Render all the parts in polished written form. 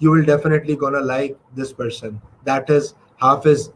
you will definitely gonna like this person. That is Hafiz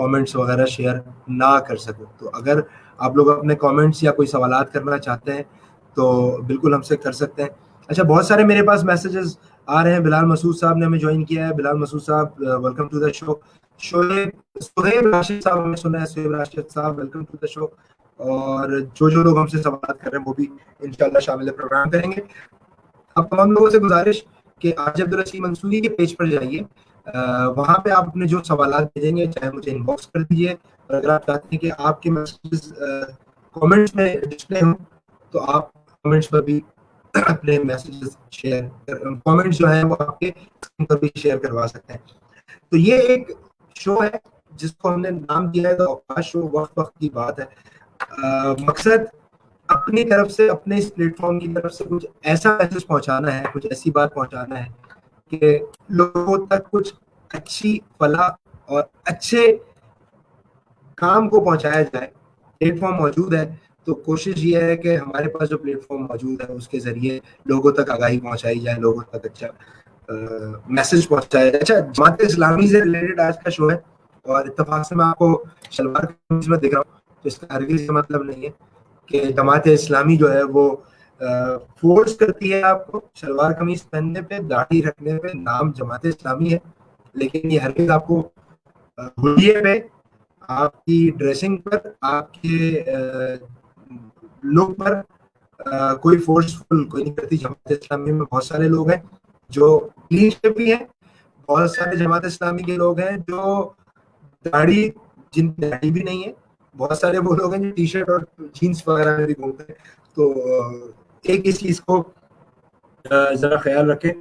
comments وغیرہ share نہ کر سکوں. تو اگر آپ لوگ اپنے کامنٹس یا کوئی سوالات کرنا چاہتے ہیں تو بالکل ہم سے کر سکتے ہیں. اچھا, بہت سارے میرے پاس میسیجز آ رہے ہیں. بلال مسعود صاحب نے ہمیں جوائن کیا ہے. بلال مسعود صاحب ویلکم ٹو دا شو. سہیب راشد صاحب ہمیں سنا ہے. سہیب راشد صاحب ویلکم ٹو دا شو. اور جو لوگ ہم سے سوالات کر رہے ہیں وہ بھی انشاءاللہ شامل پروگرام کریں گے. اب تمام لوگوں سے گزارش کہ آج عبدالرشید منصوری کے پیج پر جائیے, وہاں پہ آپ اپنے جو سوالات بھیجیں گے چاہے مجھے ان باکس کر دیجیے, اور اگر آپ چاہتے ہیں کہ آپ کے میسیجز کامنٹس میں ڈسپلے ہوں تو آپ کامنٹس پر بھی اپنے میسیجز شیئر کامنٹس جو ہیں وہ آپ کے اسکرین پر بھی شیئر کروا سکتے ہیں. تو یہ ایک شو ہے جس کو ہم نے نام دیا ہے دا اوقات شو. وقت کی بات ہے. مقصد اپنی طرف سے, اپنے اس پلیٹ فارم کی طرف سے کچھ ایسا میسج پہنچانا ہے, کچھ ایسی بات پہنچانا ہے کہ لوگوں تک کچھ اچھی فلاح اور اچھے کام کو پہنچایا جائے. پلیٹ فارم موجود ہے تو کوشش یہ ہے کہ ہمارے پاس جو پلیٹ فارم موجود ہے اس کے ذریعے لوگوں تک آگاہی پہنچائی جائے, لوگوں تک اچھا میسج پہنچایا جائے. اچھا, جماعت اسلامی سے ریلیٹڈ آج کا شو ہے, اور اتفاق سے میں آپ کو شلوار قمیض میں دیکھ رہا ہوں, تو اس کا ہرگز یہ مطلب نہیں ہے کہ جماعت اسلامی جو ہے وہ فورس کرتی ہے آپ کو شلوار قمیض پہننے پہ, داڑھی رکھنے پہ. نام جماعت اسلامی ہے لیکن یہ ہرگز آپ کو ہولیے پہ, آپ کی ڈریسنگ پر, آپ کے لک پر کوئی فورسفل کوئی نہیں کرتی. جماعت اسلامی میں بہت سارے لوگ ہیں جو کلین شیپ بھی ہیں, بہت سارے جماعت اسلامی کے لوگ ہیں جو داڑھی, جن کی داڑھی بھی نہیں ہے, بہت سارے وہ لوگ ہیں جو ٹی شرٹ اور جینس وغیرہ میں بھی گھومتے ہیں. تو ایک اس چیز کو ذرا خیال رکھیں.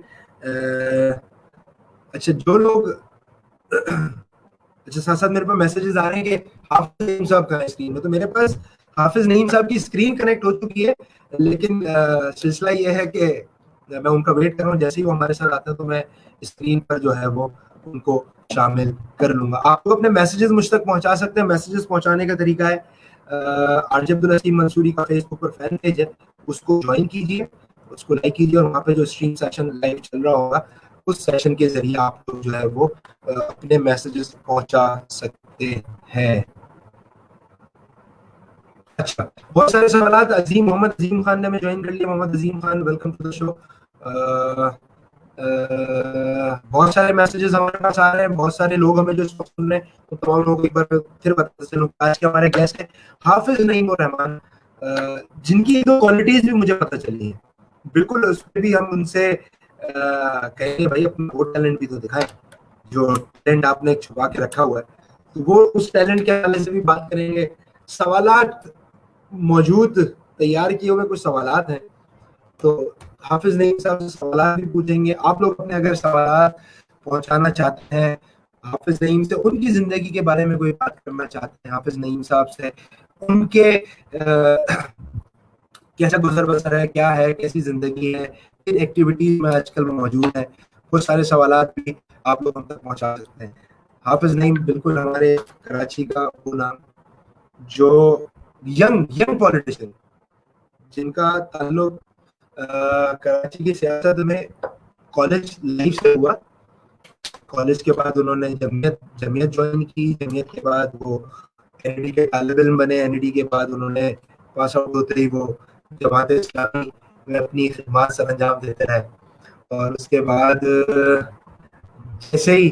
اچھا, جو لوگ اچھا ساتھ ساتھ میرے پاس میسیجز آ رہے ہیں کہ حافظ نعیم صاحب کا اسکرین میں, تو میرے پاس حافظ نعیم صاحب کی اسکرین کنیکٹ ہو چکی ہے, لیکن سلسلہ یہ ہے کہ میں ان کا ویٹ کر رہا ہوں. جیسے ہی وہ ہمارے ساتھ آتا ہے تو میں اسکرین پر جو ہے وہ ان کو شامل کر لوں گا. آپ کو اپنے میسیجز مجھ تک پہنچا سکتے ہیں. میسیجز پہنچانے کا طریقہ ہے آر جے عبدالرشید منصوری کا فیس بک پر فین پیج ہے, اس کو جوائن کیجیے, اس کو لائک کیجیے, اور وہاں پہ جو اسٹریم سیشن لائیو چل رہا ہوگا اس سیشن کے ذریعے آپ لوگ جو ہے وہ اپنے میسیجز پہنچا سکتے ہیں. اچھا, بہت سارے سوالات. عظیم محمد عظیم خان نے ہمیں جوائن کر لیا. محمد عظیم خان ویلکم ٹو دا شو. بہت سارے میسیجز ہمارے پاس آ رہے ہیں, بہت سارے لوگ ہمیں جو سن رہے ہیں, تو تمام لوگ ایک بار پھر بتا چلوں آج کے ہمارے گیسٹ ہیں حافظ نعیم الرحمان, جن کی دو کوالٹیز بھی مجھے پتہ چلی ہیں. بالکل اس پہ بھی ہم ان سے کہیں گے بھائی اپنا وہ ٹیلنٹ بھی تو دکھائیں, جو ٹیلنٹ آپ نے چھپا کے رکھا ہوا ہے. تو وہ اس ٹیلنٹ کے حوالے سے بھی بات کریں گے. سوالات موجود, تیار کیے ہوئے کچھ سوالات ہیں, تو حافظ نعیم صاحب سے سوالات بھی پوچھیں گے. آپ لوگ اپنے اگر سوالات پہنچانا چاہتے ہیں حافظ نعیم سے, ان کی زندگی کے بارے میں کوئی بات کرنا چاہتے ہیں حافظ نعیم صاحب سے, ان کے کیسا گزر بسر ہے, کیا ہے, کیسی زندگی ہے, کن ایکٹیویٹیز میں آج کل موجود ہیں, بہت سارے سوالات بھی آپ لوگ ہم تک پہنچا سکتے ہیں. حافظ نعیم بالکل ہمارے کراچی کا وہ نام جو ینگ پولیٹیشین جن کا تعلق کراچی کی سیاست میں کالج لائف سے ہوا. کالج کے بعد انہوں نے جمعیت جوائن کی, جمعیت کے بعد وہ این ای ڈی کے طالب علم بنے, این ای ڈی کے بعد انہوں نے پاس آؤٹ ہوتے ہی وہ جماعت اسلامی میں اپنی خدمات سر انجام دیتے رہے, اور اس کے بعد جیسے ہی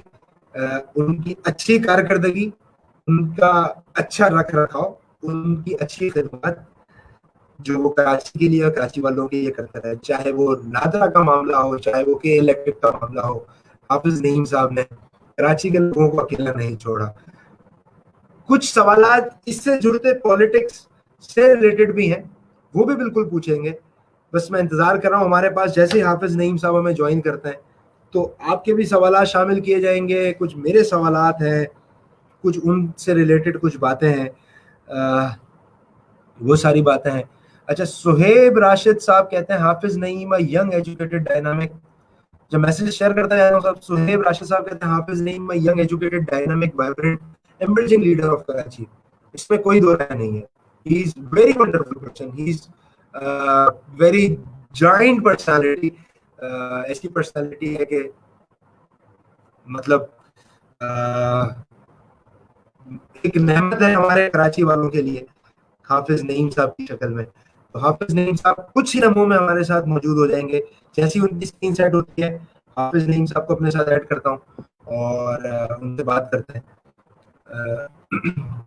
ان کی اچھی کارکردگی, ان کا اچھا رکھ رکھاؤ, ان کی اچھی خدمات جو وہ کراچی کے لیے اور کراچی والوں کے لیے کرتا رہے, چاہے وہ نادرا کا معاملہ ہو, چاہے وہ کے الیکٹرک کا معاملہ ہو, حافظ نعیم صاحب نے کراچی کے لوگوں کو اکیلا نہیں چھوڑا. کچھ سوالات اس سے جڑتے پالیٹکس سے ریلیٹڈ بھی ہیں, وہ بھی بالکل پوچھیں گے. بس میں انتظار کر رہا ہوں. ہمارے پاس جیسے حافظ نعیم صاحب ہمیں جوائن کرتے ہیں تو آپ کے بھی سوالات شامل کیے جائیں گے. کچھ میرے سوالات ہیں, کچھ ان سے ریلیٹڈ کچھ باتیں ہیں, وہ ساری باتیں ہیں. اچھا, سہیب راشد صاحب کہتے ہیں Hafiz Naeem young educated dynamic, جب میسج شیئر کرتا جا رہا ہوں. سہیب راشد صاحب کہتے ہیں Hafiz Naeem young educated dynamic vibrant emerging leader of Karachi. اس میں کوئی دو رائے نہیں ہے. He is very wonderful person, he is very giant personality. ایسی پرسنالٹی ہے کہ مطلب ایک نعمت ہے ہمارے کراچی والوں کے لیے حافظ نعیم صاحب کی شکل میں. تو حافظ نعیم صاحب کچھ ہی لمحوں میں ہمارے ساتھ موجود ہو جائیں گے. جیسی ان کی اسکرین سیٹ ہوتی ہے حافظ نعیم صاحب کو اپنے ساتھ ایڈ کرتا ہوں اور ان سے بات کرتے ہیں.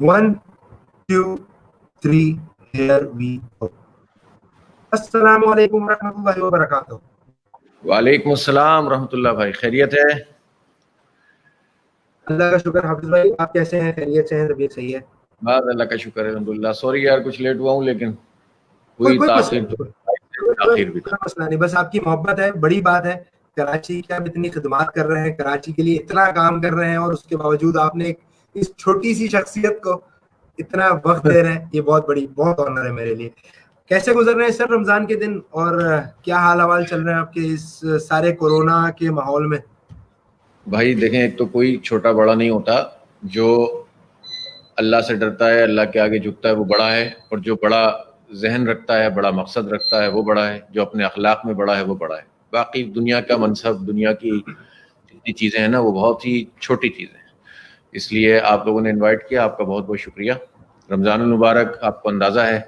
1 2 3 here we go. السلام علیکم ورحمۃ اللہ وبرکاتہ. وعلیکم السلام ورحمۃ اللہ. بھائی خیریت ہے؟ اللہ کا شکر. حافظ بھائی آپ کیسے ہیں؟ خیریت سے ہیں؟ طبیعت صحیح ہے؟ بس اللہ کا شکر ہے الحمدللہ. سوری یار کچھ لیٹ ہوا ہوں لیکن کوئی ہوئی مسئلہ تاخیر تو نہیں، تاخیر بھی تھا. کوئی مسئلہ نہیں. بس آپ کی محبت ہے، بڑی بات ہے. کراچی کی آپ اتنی خدمات کر رہے ہیں، کراچی کے لیے اتنا کام کر رہے ہیں، اور اس کے باوجود آپ نے اس چھوٹی سی شخصیت کو اتنا وقت دے رہے ہیں. یہ بہت آنر ہے میرے لیے. کیسے گزر رہے ہیں سر رمضان کے دن، اور کیا حال حوال چل رہے ہیں آپ کے اس سارے کورونا کے ماحول میں؟ بھائی دیکھیں، ایک تو کوئی چھوٹا بڑا نہیں ہوتا. جو اللہ سے ڈرتا ہے، اللہ کے آگے جھکتا ہے، وہ بڑا ہے. اور جو بڑا ذہن رکھتا ہے، بڑا مقصد رکھتا ہے، وہ بڑا ہے. جو اپنے اخلاق میں بڑا ہے وہ بڑا ہے. باقی دنیا کا منصب، دنیا کی جتنی چیزیں ہیں نا، وہ بہت ہی چھوٹی چیزیں ہیں. اس لیے آپ لوگوں نے انوائٹ کیا، آپ کا بہت بہت شکریہ. رمضان المبارک. آپ کو اندازہ ہے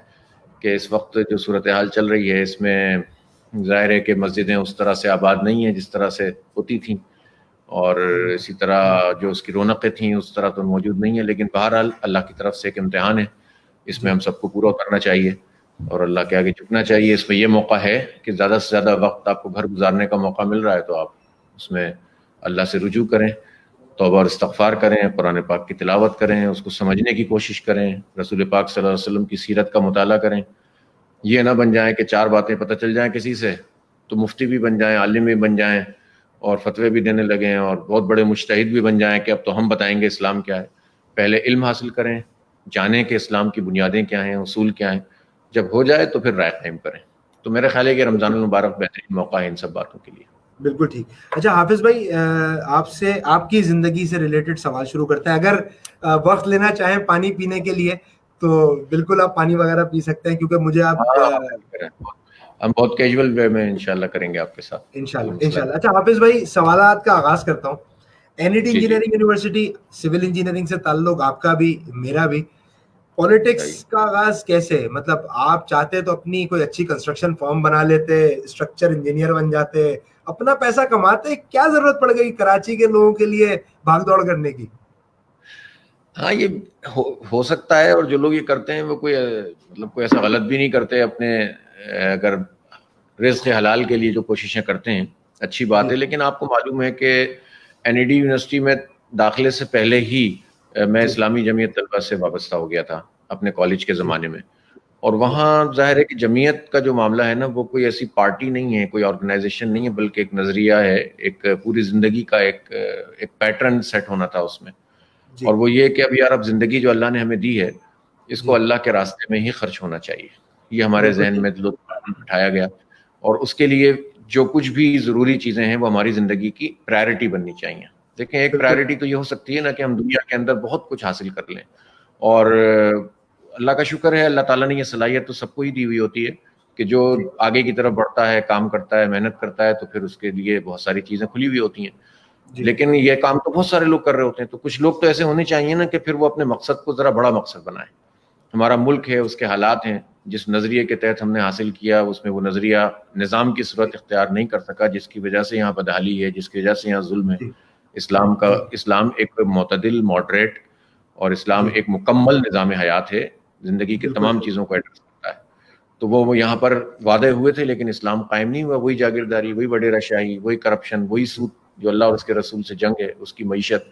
کہ اس وقت جو صورتحال چل رہی ہے، اس میں ظاہر ہے کہ مسجدیں اس طرح سے آباد نہیں ہیں جس طرح سے ہوتی تھیں، اور اسی طرح جو اس کی رونقیں تھیں اس طرح تو موجود نہیں ہیں. لیکن بہرحال اللہ کی طرف سے ایک امتحان ہے، اس میں ہم سب کو پورا کرنا چاہیے اور اللہ کے آگے جھکنا چاہیے. اس میں یہ موقع ہے کہ زیادہ سے زیادہ وقت آپ کو گھر گزارنے کا موقع مل رہا ہے تو آپ اس میں اللہ سے رجوع کریں، توبہ اور استغفار کریں، قرآن پاک کی تلاوت کریں، اس کو سمجھنے کی کوشش کریں، رسول پاک صلی اللہ علیہ وسلم کی سیرت کا مطالعہ کریں. یہ نہ بن جائیں کہ 4 باتیں پتہ چل جائیں کسی سے تو مفتی بھی بن جائیں، عالم بھی بن جائیں اور فتوے بھی دینے لگیں اور بہت بڑے مجتہد بھی بن جائیں کہ اب تو ہم بتائیں گے اسلام کیا ہے. پہلے علم حاصل کریں، جانیں کہ اسلام کی بنیادیں کیا ہیں، اصول کیا ہیں. جب ہو جائے تو پھر رائے قائم کریں. تو میرا خیال ہے کہ رمضان المبارک بہترین موقع ہے ان سب باتوں کے لیے. بالکل ٹھیک. اچھا حافظ بھائی، آپ سے آپ کی زندگی سے ریلیٹڈ سوال شروع کرتے ہیں. اگر وقت لینا چاہیں پانی پینے کے لیے تو بالکل آپ پانی وغیرہ پی سکتے ہیں، کیونکہ مجھے آپ ہم بہت کیجول وے میں انشاءاللہ کریں گے آپ کے ساتھ. انشاءاللہ. اچھا حافظ بھائی، سوالات کا آغاز کرتا ہوں. N E T G engineering university, civil engineering سے تعلق آپ کا بھی میرا بھی. پالیٹکس کا آغاز کیسے؟ مطلب آپ چاہتے تو اپنی کوئی اچھی کنسٹرکشن فرم بنا لیتے، اسٹرکچر انجینئر بن جاتے، اپنا پیسہ کماتے. کیا ضرورت پڑ گئی کراچی کے لوگوں کے لیے بھاگ دوڑ کرنے کی؟ ہاں یہ ہو سکتا ہے، اور جو لوگ یہ کرتے ہیں وہ کوئی ایسا غلط بھی نہیں کرتے. اپنے اگر رزق حلال کے لیے جو کوششیں کرتے ہیں اچھی بات ہے. لیکن آپ کو معلوم ہے کہ این ای ڈی یونیورسٹی میں داخلے سے پہلے ہی میں اسلامی جمعیت طلبہ سے وابستہ ہو گیا تھا اپنے کالج کے زمانے میں. اور وہاں ظاہر ہے کہ جمعیت کا جو معاملہ ہے نا، وہ کوئی ایسی پارٹی نہیں ہے، کوئی آرگنائزیشن نہیں ہے، بلکہ ایک نظریہ ہے، ایک پوری زندگی کا ایک پیٹرن سیٹ ہونا تھا اس میں. اور وہ یہ کہ اب یار اب زندگی جو اللہ نے ہمیں دی ہے اس کو اللہ کے راستے میں ہی خرچ ہونا چاہیے. یہ ہمارے ذہن میں بٹھایا گیا، اور اس کے لیے جو کچھ بھی ضروری چیزیں ہیں وہ ہماری زندگی کی پرائرٹی بننی چاہیے. دیکھیں، ایک پرائرٹی تو یہ ہو سکتی ہے نا کہ ہم دنیا کے اندر بہت کچھ حاصل کر لیں، اور اللہ کا شکر ہے اللہ تعالیٰ نے یہ صلاحیت تو سب کو ہی دی ہوئی ہوتی ہے کہ جو آگے کی طرف بڑھتا ہے، کام کرتا ہے، محنت کرتا ہے، تو پھر اس کے لیے بہت ساری چیزیں کھلی ہوئی ہوتی ہیں. لیکن یہ کام تو بہت سارے لوگ کر رہے ہوتے ہیں. تو کچھ لوگ تو ایسے ہونے چاہیے نا کہ پھر وہ اپنے مقصد کو ذرا بڑا مقصد بنائیں. ہمارا ملک ہے، اس کے حالات ہیں، جس نظریے کے تحت ہم نے حاصل کیا اس میں وہ نظریہ نظام کی صورت اختیار نہیں کر سکا، جس کی وجہ سے یہاں بدحالی ہے، جس کی وجہ سے یہاں ظلم ہے. اسلام ایک معتدل، ماڈریٹ، اور اسلام ایک مکمل نظام حیات ہے، زندگی کے تمام چیزوں کو ایڈریس کرتا ہے. تو وہ یہاں پر وعدے ہوئے تھے لیکن اسلام قائم نہیں ہوا. وہی جاگیرداری، وہی وڈیرہ شاہی، وہی کرپشن، وہی سود جو اللہ اور اس کے رسول سے جنگ ہے، اس کی معیشت.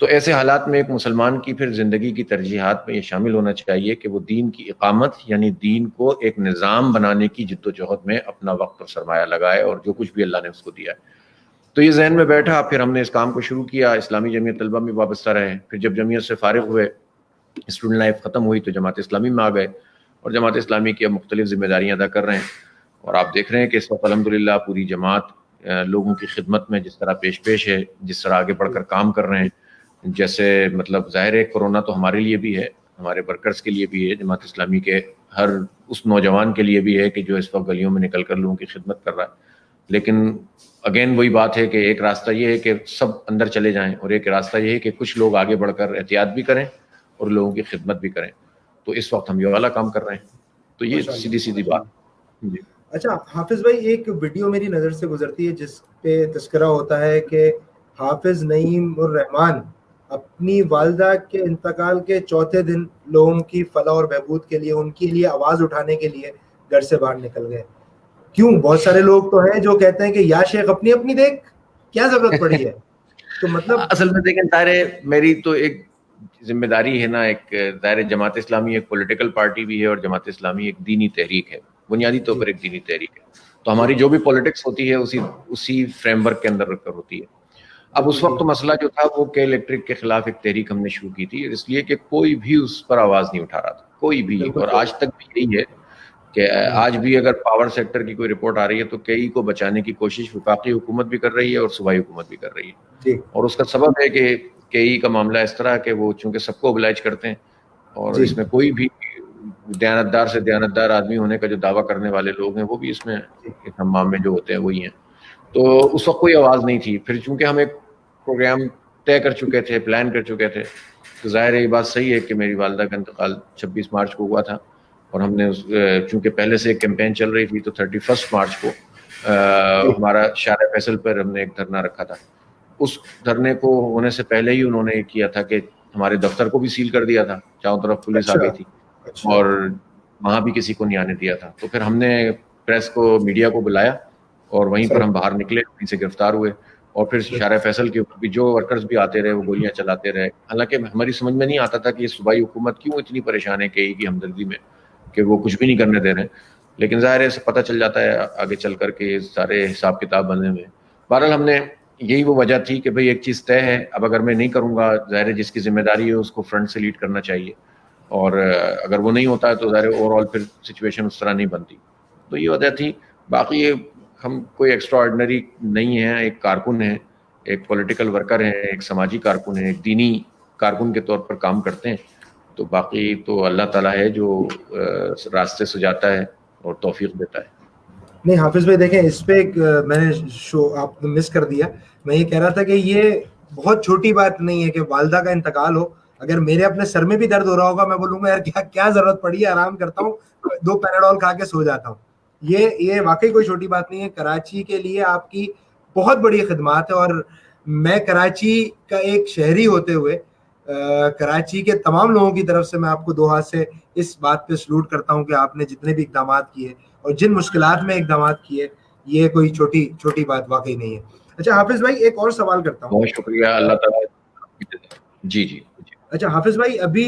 تو ایسے حالات میں ایک مسلمان کی پھر زندگی کی ترجیحات میں یہ شامل ہونا چاہیے کہ وہ دین کی اقامت، یعنی دین کو ایک نظام بنانے کی جد و جہد میں اپنا وقت اور سرمایہ لگائے، اور جو کچھ بھی اللہ نے اس کو دیا ہے. تو یہ ذہن میں بیٹھا، پھر ہم نے اس کام کو شروع کیا. اسلامی جمعیت طلبہ میں وابستہ رہے. پھر جب جمعیت سے فارغ ہوئے، اسٹوڈنٹ لائف ختم ہوئی، تو جماعت اسلامی میں آ گئے، اور جماعت اسلامی کی اب مختلف ذمہ داریاں ادا کر رہے ہیں. اور آپ دیکھ رہے ہیں کہ اس وقت الحمدللہ پوری جماعت لوگوں کی خدمت میں جس طرح پیش ہے، جس طرح آگے بڑھ کر کام کر رہے ہیں. جیسے مطلب ظاہر ہے کورونا تو ہمارے لیے بھی ہے، ہمارے ورکرز کے لیے بھی ہے، جماعت اسلامی کے ہر اس نوجوان کے لیے بھی ہے کہ جو اس وقت گلیوں میں نکل کر لوگوں کی خدمت کر رہا ہے. لیکن اگین وہی بات ہے کہ ایک راستہ یہ ہے کہ سب اندر چلے جائیں، اور ایک راستہ یہ ہے کہ کچھ لوگ آگے بڑھ کر احتیاط بھی کریں اور لوگوں کی خدمت بھی کریں. تو اس وقت ہم یہ والا کام کر رہے ہیں. تو یہ سیدھی بات. جی اچھا حافظ بھائی، ایک ویڈیو میری نظر سے گزرتی ہے جس پہ تذکرہ ہوتا ہے کہ حافظ نعیم الرحمان اپنی والدہ کے انتقال کے چوتھے دن لوگوں کی فلاح اور بہبود کے لیے، ان کے لیے آواز اٹھانے کے لیے گھر سے باہر نکل گئے. کیوں؟ بہت سارے لوگ تو ہیں جو کہتے ہیں کہ یا شیخ اپنی اپنی دیکھ، کیا ضرورت پڑی ہے. تو مطلب اصل میں دیکھیں طاہر، میری تو ایک ذمہ داری ہے نا، ایک ظاہر جماعت اسلامی ایک پولیٹیکل پارٹی بھی ہے اور جماعت اسلامی ایک دینی تحریک ہے، بنیادی طور پر ایک دینی تحریک ہے. تو ہماری جو بھی پولیٹکس ہوتی ہے اسی فریم ورک کے اندر رکھ کر ہوتی ہے. اب اس وقت تو مسئلہ جو تھا وہ کے الیکٹرک کے خلاف ایک تحریک ہم نے شروع کی تھی، اس لیے کہ کوئی بھی اس پر آواز نہیں اٹھا رہا تھا، کوئی بھی. اور آج تک بھی یہی ہے کہ آج بھی اگر پاور سیکٹر کی کوئی رپورٹ آ رہی ہے تو کئی کو بچانے کی کوشش وفاقی حکومت بھی کر رہی ہے اور صوبائی حکومت بھی کر رہی ہے. اور اس کا سبب ہے کہ کئی کا معاملہ اس طرح کہ وہ چونکہ سب کو oblige کرتے ہیں، اور اس میں کوئی بھی دیانتدار سے دیانتدار آدمی ہونے کا جو دعویٰ کرنے والے لوگ ہیں وہ بھی اس میں ہمام میں جو ہوتے ہیں وہی ہیں. تو اس وقت کوئی آواز نہیں تھی. پھر چونکہ ہم ایک پروگرام طے کر چکے تھے، پلان کر چکے تھے، تو ظاہر ہے یہ بات صحیح ہے کہ میری والدہ کا انتقال 26 مارچ کو ہوا تھا، اور ہم نے چونکہ پہلے سے ایک کیمپین چل رہی تھی تو 31 مارچ کو ہمارا شارع فیصل پر ہم نے ایک دھرنا رکھا تھا. اس دھرنے کو ہونے سے پہلے ہی انہوں نے یہ کیا تھا کہ ہمارے دفتر کو بھی سیل کر دیا تھا، چاروں طرف پولیس آ گئی تھی اور وہاں بھی کسی کو نہیں آنے دیا تھا. تو پھر ہم نے پریس کو، میڈیا کو بلایا اور وہیں پر ہم باہر نکلے، وہیں سے گرفتار ہوئے. اور پھر شارع فیصل کے اوپر بھی جو ورکرز بھی آتے رہے وہ گولیاں چلاتے رہے. حالانکہ ہماری سمجھ میں نہیں آتا تھا کہ یہ صوبائی حکومت کیوں اتنی پریشان ہے کہ ہمدردی میں کہ وہ کچھ بھی نہیں کرنے دے رہے ہیں. لیکن ظاہر ہے اسے پتہ چل جاتا ہے آگے چل کر کے سارے حساب کتاب بننے میں. بہرحال ہم نے یہی وہ وجہ تھی کہ بھئی ایک چیز طے ہے، اب اگر میں نہیں کروں گا، ظاہر ہے جس کی ذمہ داری ہے اس کو فرنٹ سے لیڈ کرنا چاہیے، اور اگر وہ نہیں ہوتا ہے تو ظاہر ہے اوور آل پھر سچویشن اس طرح نہیں بنتی. تو یہ وجہ تھی. باقی ہم کوئی ایکسٹرا آرڈنری نہیں ہیں، ایک کارکن ہیں، ایک پولیٹیکل ورکر ہیں، ایک سماجی کارکن ہیں، ایک دینی کارکن کے طور پر کام کرتے ہیں. تو باقی تو اللہ تعالیٰ ہے جو راستے سجاتا ہے اور توفیق دیتا ہے. نہیں حافظ بھائی دیکھیں، اس پہ ایک میں نے شو آپ نے مس کر دیا. میں یہ کہہ رہا تھا کہ یہ بہت چھوٹی بات نہیں ہے کہ والدہ کا انتقال ہو. اگر میرے اپنے سر میں بھی درد ہو رہا ہوگا میں بولوں گا یار کیا ضرورت پڑی ہے، آرام کرتا ہوں، 2 پیراڈول کھا کے سو جاتا ہوں. یہ واقعی کوئی چھوٹی بات نہیں ہے. کراچی کے لیے آپ کی بہت بڑی خدمات ہے، اور میں کراچی کا ایک شہری ہوتے ہوئے کراچی کے تمام لوگوں کی طرف سے میں آپ کو 2 ہاتھ سے اس بات پہ سلوٹ کرتا ہوں کہ آپ نے جتنے بھی اقدامات کیے اور جن مشکلات میں اقدامات کیے، یہ کوئی چھوٹی بات واقعی نہیں ہے. اچھا حافظ بھائی ایک اور سوال کرتا ہوں. بہت شکریہ، اللہ تعالیٰ. جی. اچھا حافظ بھائی، ابھی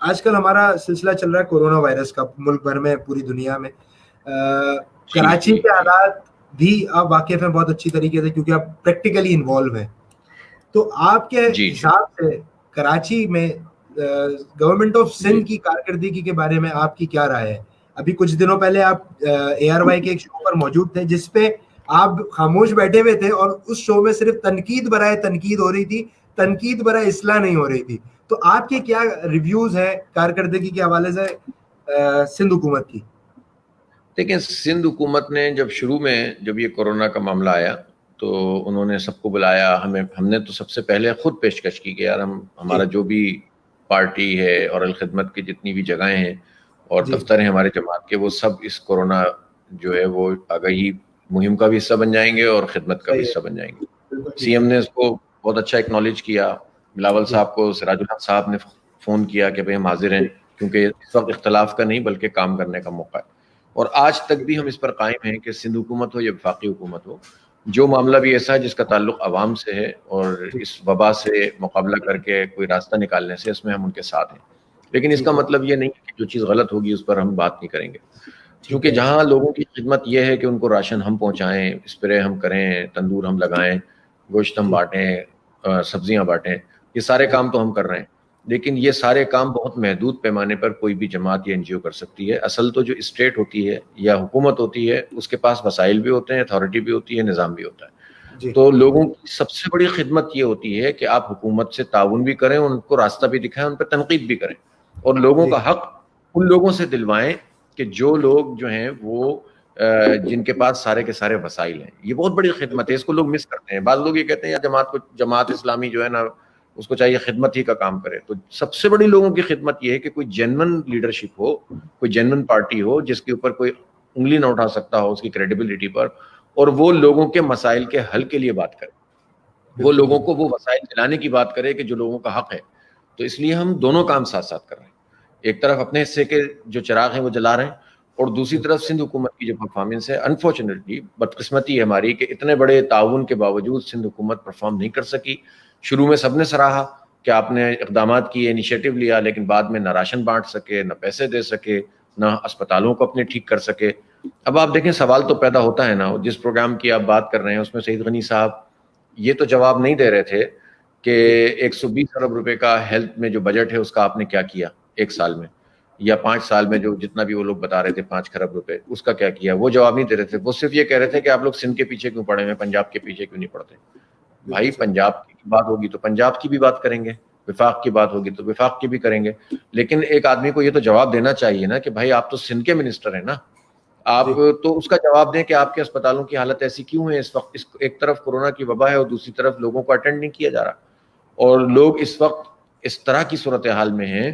آج کل ہمارا سلسلہ چل رہا ہے کورونا وائرس کا، ملک بھر میں، پوری دنیا میں. کراچی کے حالات بھی آپ واقف ہیں بہت اچھی طریقے سے کیونکہ آپ پریکٹیکلی انوالو ہیں. تو آپ کے حساب سے کراچی میں گورنمنٹ آف سندھ کی کارکردگی کے بارے میں آپ کی کیا رائے ہے؟ ابھی کچھ دنوں پہلے آپ ARY کے ایک شو پر موجود تھے جس پہ آپ خاموش بیٹھے ہوئے تھے، اور اس شو میں صرف تنقید برائے تنقید ہو رہی تھی، تنقید برائے اصلاح نہیں ہو رہی تھی. تو آپ کے کیا ریویوز ہیں کارکردگی کے حوالے سے سندھ حکومت کی؟ دیکھیں، سندھ حکومت نے جب یہ کورونا کا معاملہ آیا تو انہوں نے سب کو بلایا. ہم نے تو سب سے پہلے خود پیشکش کی کہ یار ہمارا جو بھی پارٹی ہے اور الخدمت کی جتنی بھی جگہیں ہیں اور دفتر ہیں ہمارے جماعت کے، وہ سب اس کورونا جو ہے وہ آگاہی مہم کا بھی حصہ بن جائیں گے اور خدمت کا بھی حصہ بن جائیں گے. CM نے اس کو بہت اچھا ایکنالج کیا. بلاول صاحب کو سراج الحق صاحب نے فون کیا کہ بھئی ہم حاضر ہیں، کیونکہ اس وقت اختلاف کا نہیں بلکہ کام کرنے کا موقع ہے. اور آج تک بھی ہم اس پر قائم ہیں کہ سندھ حکومت ہو یا وفاقی حکومت ہو، جو معاملہ بھی ایسا ہے جس کا تعلق عوام سے ہے اور اس وبا سے مقابلہ کر کے کوئی راستہ نکالنے سے، اس میں ہم ان کے ساتھ ہیں. لیکن اس کا مطلب یہ نہیں کہ جو چیز غلط ہوگی اس پر ہم بات نہیں کریں گے، کیونکہ جہاں لوگوں کی خدمت یہ ہے کہ ان کو راشن ہم پہنچائیں، اسپرے ہم کریں، تندور ہم لگائیں، گوشت ہم بانٹیں، سبزیاں بانٹیں، یہ سارے کام تو ہم کر رہے ہیں. لیکن یہ سارے کام بہت محدود پیمانے پر کوئی بھی جماعت یا NGO کر سکتی ہے. اصل تو جو اسٹیٹ ہوتی ہے یا حکومت ہوتی ہے اس کے پاس وسائل بھی ہوتے ہیں، اتھارٹی بھی ہوتی ہے، نظام بھی ہوتا ہے. تو لوگوں کی سب سے بڑی خدمت یہ ہوتی ہے کہ آپ حکومت سے تعاون بھی کریں، ان کو راستہ بھی دکھائیں، ان پہ تنقید بھی کریں، اور لوگوں کا حق ان لوگوں سے دلوائیں کہ جو لوگ جو ہیں وہ جن کے پاس سارے کے سارے وسائل ہیں. یہ بہت بڑی خدمت ہے، اس کو لوگ مس کرتے ہیں. بعض لوگ یہ کہتے ہیں یا جماعت اسلامی جو ہے نا اس کو چاہیے خدمت ہی کا کام کرے. تو سب سے بڑی لوگوں کی خدمت یہ ہے کہ کوئی جینون لیڈرشپ ہو, کوئی جینون پارٹی ہو جس کے اوپر کوئی انگلی نہ اٹھا سکتا ہو اس کی کریڈیبلٹی پر, اور وہ لوگوں کے مسائل کے حل کے لیے بات کرے, وہ لوگوں کو وہ وسائل دلانے کی بات کرے کہ جو لوگوں کا حق ہے. تو اس لیے ہم دونوں کام ساتھ ساتھ کر رہے ہیں, ایک طرف اپنے حصے کے جو چراغ ہیں وہ جلا رہے ہیں, اور دوسری طرف سندھ حکومت کی جو پرفارمنس ہے, انفارچونیٹلی بدقسمتی ہے ہماری کہ اتنے بڑے تعاون کے باوجود سندھ حکومت پرفارم نہیں کر سکی. شروع میں سب نے سراہا کہ آپ نے اقدامات کیے, انیشیٹو لیا, لیکن بعد میں نہ راشن بانٹ سکے, نہ پیسے دے سکے, نہ اسپتالوں کو اپنے ٹھیک کر سکے. اب آپ دیکھیں سوال تو پیدا ہوتا ہے نا, جس پروگرام کی آپ بات کر رہے ہیں اس میں سعید غنی صاحب یہ تو جواب نہیں دے رہے تھے کہ 120 ارب روپے کا ہیلتھ میں جو بجٹ ہے اس کا آپ نے کیا کیا ایک سال میں, یا 5 سال میں جو جتنا بھی وہ لوگ بتا رہے تھے 5 کھرب روپے, اس کا کیا کیا. وہ جواب نہیں دے رہے تھے, وہ صرف یہ کہہ رہے تھے کہ آپ لوگ سندھ کے پیچھے کیوں پڑے ہیں, پنجاب کے پیچھے کیوں نہیں پڑتے. بھائی پنجاب کی بات ہوگی تو پنجاب کی بھی بات کریں گے, وفاق کی بات ہوگی تو وفاق کی بھی کریں گے, لیکن ایک آدمی کو یہ تو جواب دینا چاہیے نا کہ بھائی آپ تو سندھ کے منسٹر ہیں نا, آپ تو اس کا جواب دیں کہ آپ کے اسپتالوں کی حالت ایسی کیوں ہے اس وقت. ایک طرف کورونا کی وبا ہے اور دوسری طرف لوگوں کو اٹینڈ نہیں کیا جا رہا, اور لوگ اس وقت اس طرح کی صورتحال میں ہیں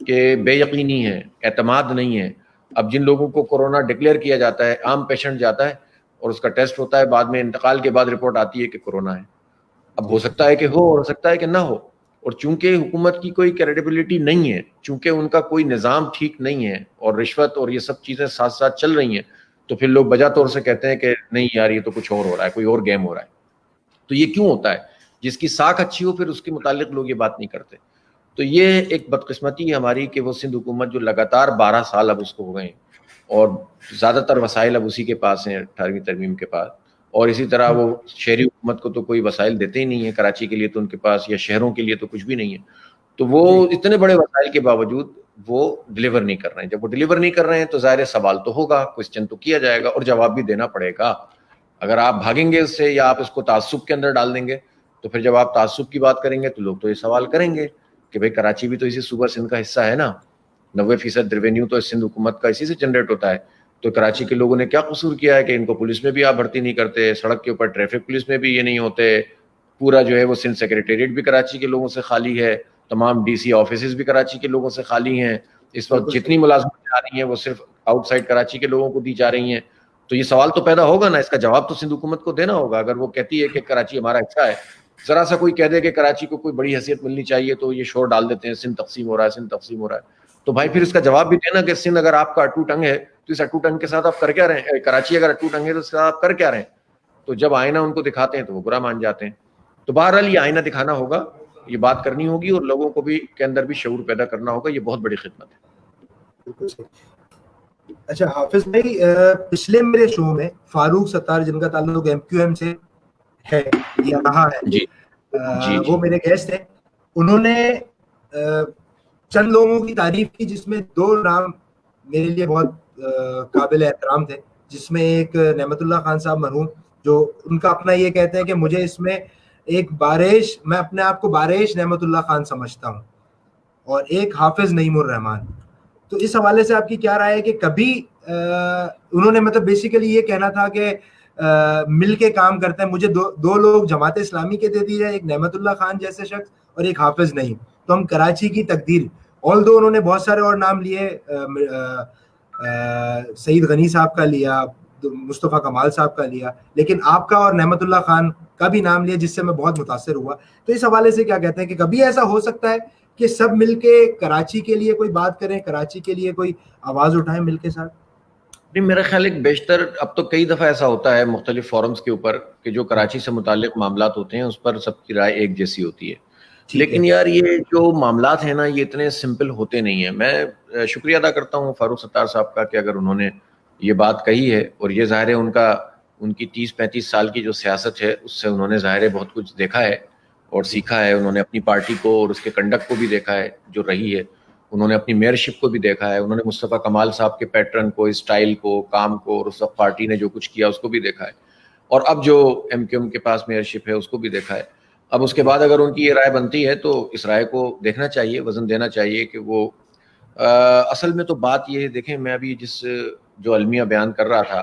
کہ بے یقینی ہے, اعتماد نہیں ہے. اب جن لوگوں کو کورونا ڈکلیئر کیا جاتا ہے, عام پیشنٹ جاتا ہے اور اس کا ٹیسٹ ہوتا ہے, بعد میں انتقال کے بعد رپورٹ آتی ہے کہ کورونا ہے. اب ہو سکتا ہے کہ ہو سکتا ہے کہ نہ ہو, اور چونکہ حکومت کی کوئی کریڈیبلٹی نہیں ہے, چونکہ ان کا کوئی نظام ٹھیک نہیں ہے, اور رشوت اور یہ سب چیزیں ساتھ ساتھ چل رہی ہیں, تو پھر لوگ بجا طور سے کہتے ہیں کہ نہیں یار یہ تو کچھ اور ہو رہا ہے, کوئی اور گیم ہو رہا ہے. تو یہ کیوں ہوتا ہے؟ جس کی ساکھ اچھی ہو پھر اس کے متعلق لوگ یہ بات نہیں کرتے. تو یہ ایک بدقسمتی ہے ہماری کہ وہ سندھ حکومت جو لگاتار 12 سال اب اس کو ہو گئے ہیں, اور زیادہ تر وسائل اب اسی کے پاس ہیں 18ویں ترمیم کے پاس, اور اسی طرح وہ شہری حکومت کو تو کوئی وسائل دیتے ہی نہیں ہے, کراچی کے لیے تو ان کے پاس, یا شہروں کے لیے تو کچھ بھی نہیں ہے. تو وہ اتنے بڑے وسائل کے باوجود وہ ڈلیور نہیں کر رہے ہیں. جب وہ ڈلیور نہیں کر رہے ہیں تو ظاہر سوال تو ہوگا, کوسچن تو کیا جائے گا, اور جواب بھی دینا پڑے گا. اگر آپ بھاگیں گے اس سے یا آپ اس کو تعصب کے اندر ڈال دیں گے, تو پھر جب آپ تعصب کی بات کریں گے تو لوگ تو یہ سوال کریں گے کہ بھئی کراچی بھی تو اسی صوبہ سندھ کا حصہ ہے نا, 90% ریونیو تو سندھ حکومت کا اسی سے جنریٹ ہوتا ہے. تو کراچی کے لوگوں نے کیا قصور کیا ہے کہ ان کو پولیس میں بھی آپ بھرتی نہیں کرتے, سڑک کے اوپر ٹریفک پولیس میں بھی یہ نہیں ہوتے, پورا جو ہے وہ سندھ سیکریٹریٹ بھی کراچی کے لوگوں سے خالی ہے, تمام ڈی سی آفیسز بھی کراچی کے لوگوں سے خالی ہیں. اس وقت جتنی ملازمتیں آ رہی ہیں وہ صرف آؤٹ سائڈ کراچی کے لوگوں کو دی جا رہی ہیں. تو یہ سوال تو پیدا ہوگا نا, اس کا جواب تو سندھ حکومت کو دینا ہوگا. اگر وہ کہتی ہے کہ کراچی ہمارا حصہ ہے, ذرا سا کوئی کہہ دے کہ کراچی کو کوئی بڑی حیثیت ملنی چاہیے تو یہ شور ڈال دیتے ہیں سندھ تقسیم ہو رہا ہے, سندھ تقسیم ہو رہا ہے. تو بھائی پھر اس کا جواب بھی دینا کہ سندھ اگر آپ کا اٹو ٹنگ ہے تو اس اٹو ٹنگ کے ساتھ آپ کر کیا رہے ہیں, کراچی اگر اٹو ٹنگ ہے تو اس کے ساتھ آپ کر کیا رہے ہیں. تو جب آئینہ ان کو دکھاتے ہیں تو وہ برا مان جاتے ہیں. تو بہرحال یہ آئینہ دکھانا ہوگا, یہ بات کرنی ہوگی, اور لوگوں کو بھی کے اندر بھی شعور پیدا کرنا ہوگا. یہ بہت بڑی خدمت ہے. اچھا حافظ بھائی, پچھلے میرے شو میں فاروق ستار جن کا تعلق MQM سے ہے یا رہا ہے, جی وہ میرے گیسٹ تھے. انہوں نے چند لوگوں کی تعریف کی جس میں 2 نام میرے لیے بہت قابل احترام تھے, جس میں ایک نعمت اللہ خان صاحب مرحوم, جو ان کا اپنا یہ کہتے ہیں کہ مجھے اس میں ایک بارش, میں اپنے آپ کو بارش نعمت اللہ خان سمجھتا ہوں, اور ایک حافظ نعیم الرحمان. تو اس حوالے سے آپ کی کیا رائے ہے کہ کبھی انہوں نے مطلب بیسیکلی یہ کہنا تھا کہ مل کے کام کرتے ہیں, مجھے 2 لوگ جماعت اسلامی کے دے دیے, ایک نعمت اللہ خان جیسے شخص اور ایک حافظ نعیم, تو ہم کراچی کی تقدیر, although انہوں نے بہت سارے اور نام لیے, سعید غنی صاحب کا لیا, مصطفیٰ کمال صاحب کا لیا, لیکن آپ کا اور نعمت اللہ خان کا بھی نام لیا جس سے میں بہت متاثر ہوا. تو اس حوالے سے کیا کہتے ہیں کہ کبھی ایسا ہو سکتا ہے کہ سب مل کے کراچی کے لیے کوئی بات کریں, کراچی کے لیے کوئی آواز اٹھائیں مل کے ساتھ؟ نہیں, میرا خیال ایک بیشتر, اب تو کئی دفعہ ایسا ہوتا ہے مختلف فورمز کے اوپر کہ جو کراچی سے متعلق معاملات ہوتے ہیں اس پر سب کی رائے ایک جیسی ہوتی ہے, لیکن یار یہ جو معاملات ہیں نا یہ اتنے سمپل ہوتے نہیں ہیں. میں شکریہ ادا کرتا ہوں فاروق ستار صاحب کا کہ اگر انہوں نے یہ بات کہی ہے, اور یہ ظاہر ہے ان کی 30-35 سال کی جو سیاست ہے اس سے انہوں نے ظاہر ہے بہت کچھ دیکھا ہے اور سیکھا ہے. انہوں نے اپنی پارٹی کو اور اس کے کنڈکٹ کو بھی دیکھا ہے جو رہی ہے, انہوں نے اپنی میئرشپ کو بھی دیکھا ہے, انہوں نے مصطفیٰ کمال صاحب کے پیٹرن کو, اسٹائل کو, کام کو, اور اس وقت پارٹی نے جو کچھ کیا اس کو بھی دیکھا ہے, اور اب جو MQM کے پاس میئرشپ ہے اس کو بھی دیکھا ہے. اب اس کے بعد اگر ان کی یہ رائے بنتی ہے تو اس رائے کو دیکھنا چاہیے, وزن دینا چاہیے کہ وہ اصل میں تو بات یہ ہے. دیکھیں میں ابھی جو المیہ بیان کر رہا تھا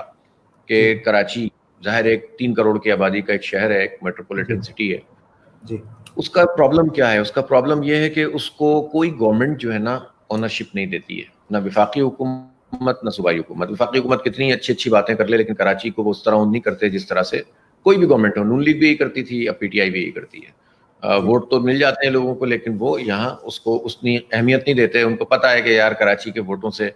کہ کراچی ظاہر ایک 3 کروڑ کی آبادی کا ایک شہر ہے, ایک میٹروپولیٹن سٹی ہے, جی اس کا پرابلم کیا ہے؟ اس کا پرابلم یہ ہے کہ اس کو کوئی گورنمنٹ جو ہے نا اونرشپ نہیں دیتی ہے، نہ وفاقی حکومت نہ صوبائی حکومت. وفاقی حکومت کتنی اچھی اچھی باتیں کر لے، لیکن کراچی کو وہ اس طرح اون نہیں کرتے جس طرح سے کوئی بھی گورنمنٹ ہو. نون لیگ بھی یہی کرتی تھی، اب پی ٹی آئی بھی یہی کرتی ہے. ووٹ تو مل جاتے ہیں لوگوں کو، لیکن وہ یہاں اس کو اتنی اہمیت نہیں دیتے. ان کو پتا ہے کہ یار کراچی کے ووٹوں سے